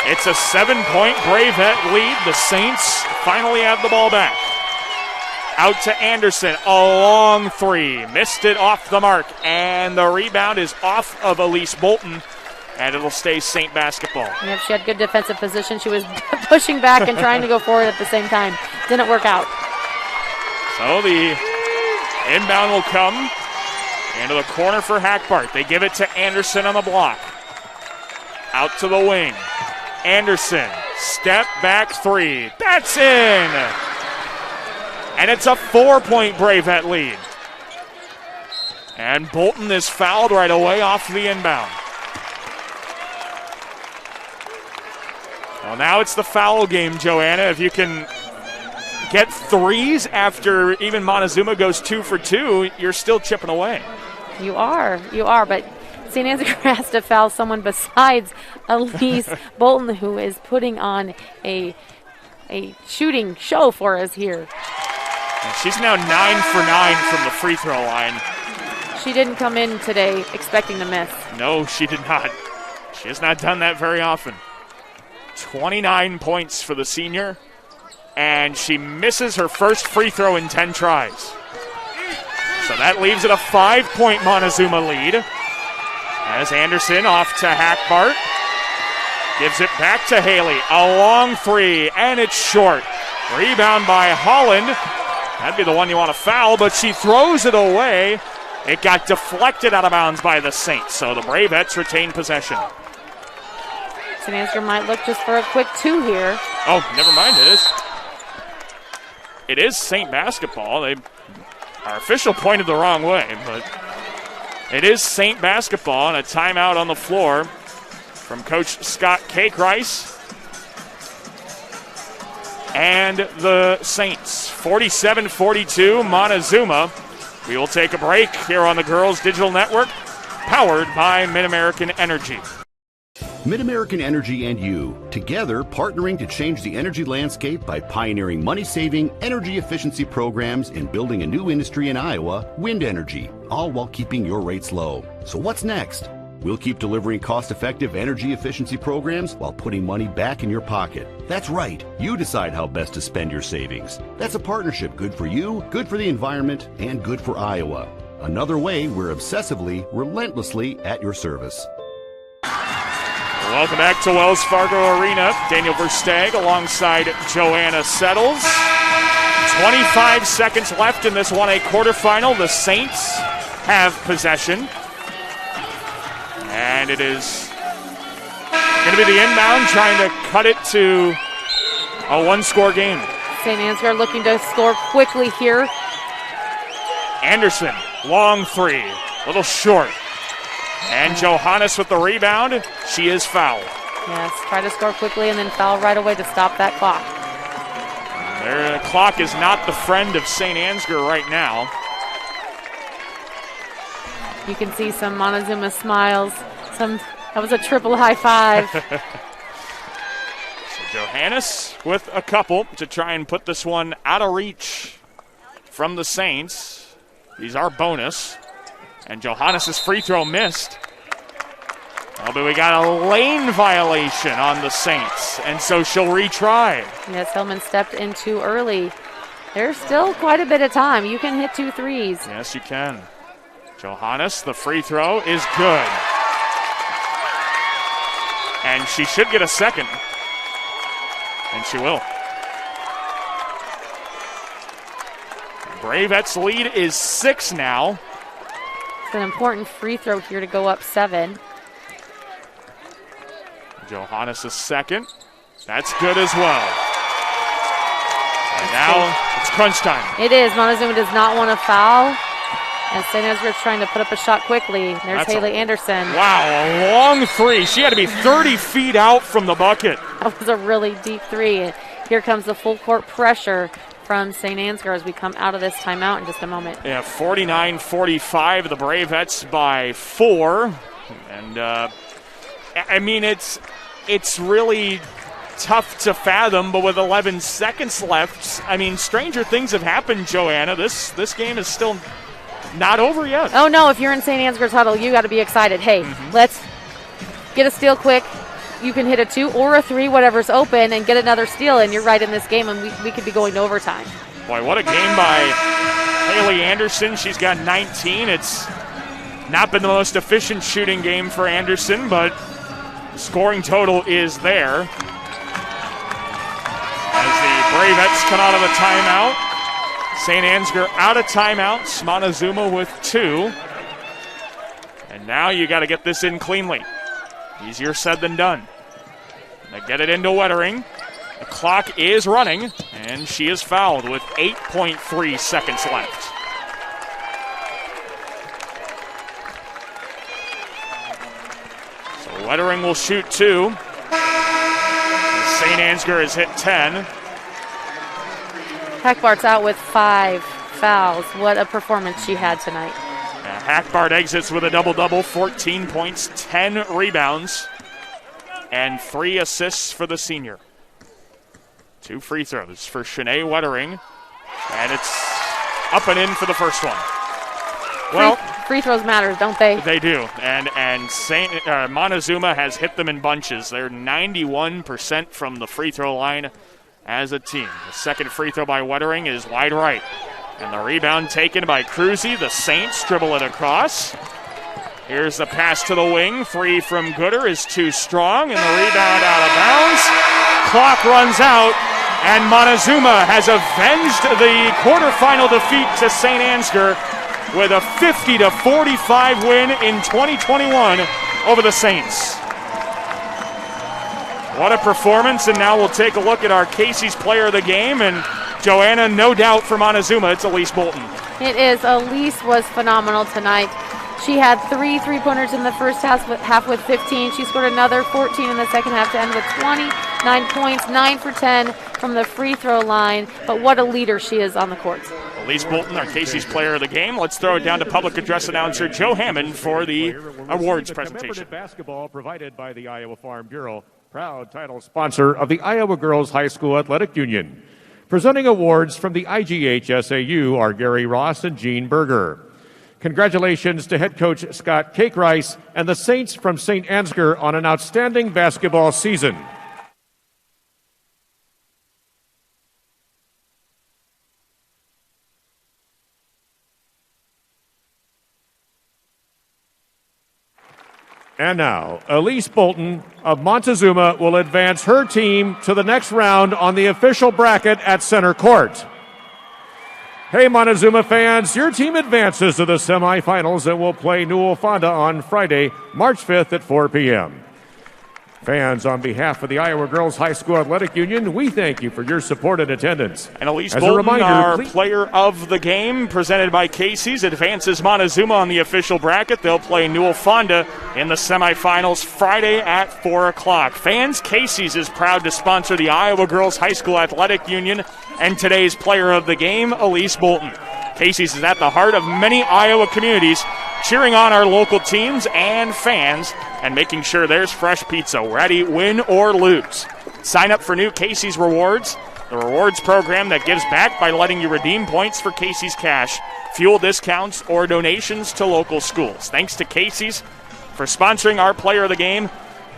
It's a 7-point Bravette lead. The Saints finally have the ball back. Out to Anderson, a long three. Missed it off the mark, and the rebound is off of Elise Bolton, and it'll stay Saint basketball. Yep, she had good defensive position. She was pushing back and trying to go forward at the same time. Didn't work out. So the inbound will come into the corner for Hackbart. They give it to Anderson on the block. Out to the wing. Anderson, step back three. That's in! And it's a 4-point Bravette lead. And Bolton is fouled right away off the inbound. Well, now it's the foul game, Joanna. If you can get threes after even Montezuma goes 2 for 2, you're still chipping away. You are, but St. Ansgar has to foul someone besides Elise Bolton, who is putting on a shooting show for us here. And she's now 9 for 9 from the free throw line. She didn't come in today expecting to miss. No, she did not. She has not done that very often. 29 points for the senior, and she misses her first free throw in 10 tries. So that leaves it a 5-point Montezuma lead. As Anderson off to Hackbart. Gives it back to Haley. A long three, and it's short. Rebound by Holland. That'd be the one you want to foul, but she throws it away. It got deflected out of bounds by the Saints, so the Bravettes retain possession. St. Ansgar might look just for a quick 2 here. Oh, never mind, it is Saint basketball. Our official pointed the wrong way, but it is Saint basketball, and a timeout on the floor from Coach Scott Cakerice. And the Saints, 47-42, Montezuma. We will take a break here on the Girls Digital Network, powered by Mid-American Energy. Mid-American Energy and you, together partnering to change the energy landscape by pioneering money-saving, energy efficiency programs in building a new industry in Iowa, wind energy, all while keeping your rates low. So what's next? We'll keep delivering cost-effective energy efficiency programs while putting money back in your pocket. That's right. You decide how best to spend your savings. That's a partnership good for you, good for the environment, and good for Iowa. Another way we're obsessively, relentlessly at your service. Welcome back to Wells Fargo Arena. Daniel Versteg alongside Joanna Settles. 25 seconds left in this 1A quarterfinal. The Saints have possession. And it is going to be the inbound trying to cut it to a one-score game. St. Ansgar looking to score quickly here. Anderson, long three, little short. And Johannes with the rebound. She is fouled. Yes, try to score quickly and then foul right away to stop that clock. Their clock is not the friend of St. Ansgar right now. You can see some Montezuma smiles. That was a triple high five. So Johannes with a couple to try and put this one out of reach from the Saints. These are bonus. And Johannes' free throw missed. Oh, but we got a lane violation on the Saints, and so she'll retry. Yes, Hillman stepped in too early. There's still quite a bit of time. You can hit 2 threes. Yes, you can. Johannes, the free throw is good. And she should get a second. And she will. Bravettes' lead is 6 now. It's an important free throw here to go up 7. Johannes' second. That's good as well. And now it's crunch time. It is. Montezuma does not want to foul. And St. Ansgar is trying to put up a shot quickly. There's Haley Anderson. Wow, a long three. She had to be 30 feet out from the bucket. That was a really deep three. Here comes the full court pressure from St. Ansgar as we come out of this timeout in just a moment. Yeah, 49-45, the Bravettes by 4. And, I mean, it's really tough to fathom, but with 11 seconds left, I mean, stranger things have happened, Joanna. This game is still not over yet. Oh, no, if you're in St. Ansgar's huddle, you got to be excited. Hey, let's get a steal quick. You can hit a 2 or a 3, whatever's open, and get another steal, and you're right in this game, and we could be going to overtime. Boy, what a game by Haley Anderson. She's got 19. It's not been the most efficient shooting game for Anderson, but scoring total is there. As the Bravettes come out of the timeout, St. Ansgar out of timeouts, Montezuma with 2. And now you got to get this in cleanly. Easier said than done. They get it into Wettering. The clock is running, and she is fouled with 8.3 seconds left. So Wettering will shoot 2. St. Ansgar has hit 10. Hackbart's out with 5 fouls. What a performance she had tonight. Hackbart exits with a double-double, 14 points, 10 rebounds, and 3 assists for the senior. 2 free throws for Shanae Wettering, and it's up and in for the first one. Well, free throws matter, don't they? They do, and Montezuma has hit them in bunches. They're 91% from the free throw line as a team. The second free throw by Wettering is wide right. And the rebound taken by Cruzy. The Saints dribble it across. Here's the pass to the wing. 3 from Gooder is too strong, and the rebound out of bounds. Clock runs out, and Montezuma has avenged the quarterfinal defeat to St. Ansgar with a 50-45 win in 2021 over the Saints. What a performance, and now we'll take a look at our Casey's player of the game, and Joanna, no doubt for Montezuma, it's Elise Bolton. It is. Elise was phenomenal tonight. She had 3 3-pointers in the first half with 15. She scored another 14 in the second half to end with 29 points, 9 for 10 from the free throw line. But what a leader she is on the courts. Elise Bolton, our Casey's player of the game. Let's throw it down to public address announcer Joe Hammond for the awards presentation. Basketball provided by the Iowa Farm Bureau, proud title sponsor of the Iowa Girls High School Athletic Union. Presenting awards from the IGHSAU are Gary Ross and Gene Berger. Congratulations to head coach Scott Cakerice and the Saints from St. Ansgar on an outstanding basketball season. And now, Elise Bolton of Montezuma will advance her team to the next round on the official bracket at center court. Hey, Montezuma fans, your team advances to the semifinals and will play Newell Fonda on Friday, March 5th at 4 p.m. Fans, on behalf of the Iowa Girls High School Athletic Union, we thank you for your support and attendance. And Elise Bolton, our player of the game, presented by Casey's, advances Montezuma on the official bracket. They'll play Newell Fonda in the semifinals Friday at 4 o'clock. Fans, Casey's is proud to sponsor the Iowa Girls High School Athletic Union and today's player of the game, Elise Bolton. Casey's is at the heart of many Iowa communities, cheering on our local teams and fans and making sure there's fresh pizza ready, win or lose. Sign up for new Casey's Rewards, the rewards program that gives back by letting you redeem points for Casey's Cash, fuel discounts, or donations to local schools. Thanks to Casey's for sponsoring our player of the game,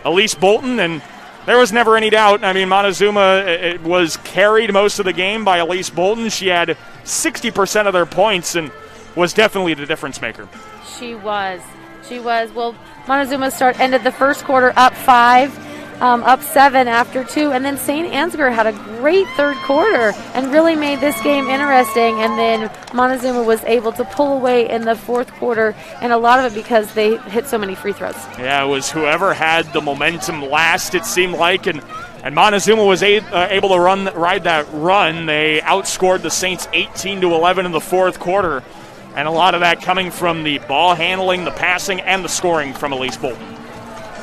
Elise Bolton, and there was never any doubt. I mean, Montezuma was carried most of the game by Elise Bolton. She had 60% of their points and was definitely the difference maker. She was. Well, Montezuma ended the first quarter up 5, up 7 after 2, and then St. Ansgar had a great third quarter and really made this game interesting, and then Montezuma was able to pull away in the fourth quarter, and a lot of it because they hit so many free throws. Yeah, it was whoever had the momentum last, it seemed like, and Montezuma was able to ride that run. They outscored the Saints 18-11 in the fourth quarter. And a lot of that coming from the ball handling, the passing, and the scoring from Elise Bolton.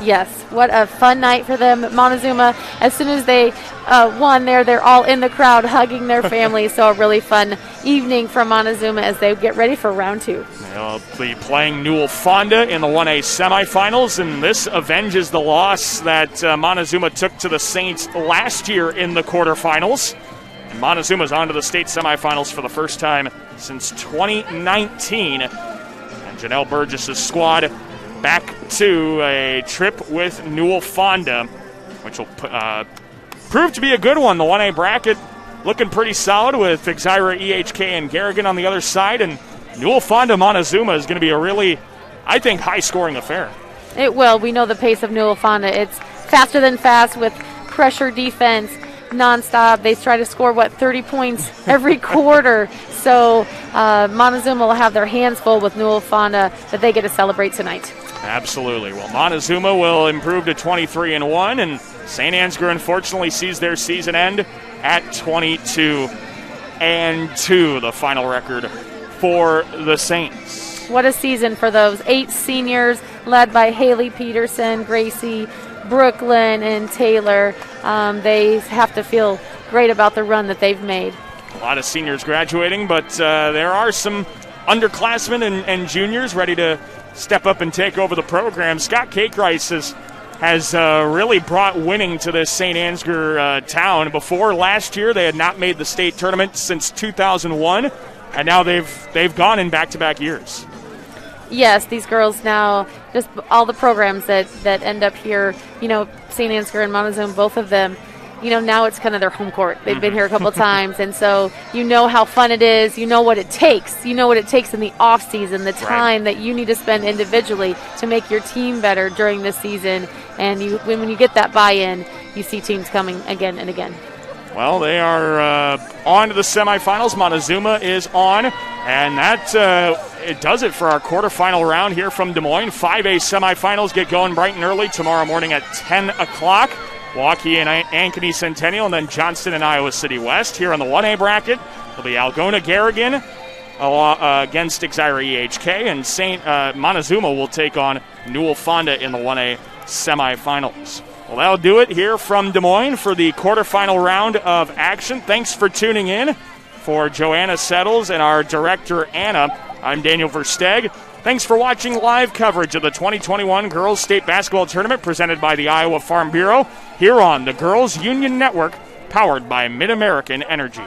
Yes, what a fun night for them. Montezuma, as soon as they won there, they're all in the crowd hugging their families. So a really fun evening from Montezuma as they get ready for round 2. They'll be playing Newell Fonda in the 1A semifinals, and this avenges the loss that Montezuma took to the Saints last year in the quarterfinals. And Montezuma's on to the state semifinals for the first time since 2019. And Janelle Burgess' squad back to a trip with Newell Fonda, which will prove to be a good one. The 1A bracket looking pretty solid with Exira, EHK, and Garrigan on the other side, and Newell Fonda Montezuma is going to be a really, I think, high-scoring affair. It will. We know the pace of Newell Fonda. It's faster than fast with pressure defense nonstop. They try to score, 30 points every quarter. So Montezuma will have their hands full with Newell Fonda that they get to celebrate tonight. Absolutely. Well, Montezuma will improve to 23-1, and St. Ansgar unfortunately sees their season end at 22-2, the final record for the Saints. What a season for those 8 seniors led by Haley Peterson, Gracie, Brooklyn, and Taylor. They have to feel great about the run that they've made. A lot of seniors graduating, but there are some underclassmen and juniors ready to step up and take over the program. Scott Cakerice has really brought winning to this St. Ansgar town. Before last year, they had not made the state tournament since 2001, and now they've gone in back-to-back years. Yes, these girls now, just all the programs that end up here, St. Ansgar and Montezuma, both of them, now it's kind of their home court. They've been here a couple times, and so how fun it is. You know what it takes. You know what it takes in the off season, the time that you need to spend individually to make your team better during the season. And when you get that buy-in, you see teams coming again and again. Well, they are on to the semifinals. Montezuma is on, and that it does it for our quarterfinal round here from Des Moines. 5A semifinals get going bright and early tomorrow morning at 10 o'clock. Waukee and Ankeny Centennial, and then Johnston and Iowa City West. Here on the 1A bracket, it'll be Algona Garrigan against Exira EHK, and Montezuma will take on Newell Fonda in the 1A semifinals. Well, that'll do it here from Des Moines for the quarterfinal round of action. Thanks for tuning in. For Joanna Settles and our director, Anna, I'm Daniel Versteg. Thanks for watching live coverage of the 2021 Girls State Basketball Tournament presented by the Iowa Farm Bureau here on the Girls Union Network, powered by Mid-American Energy.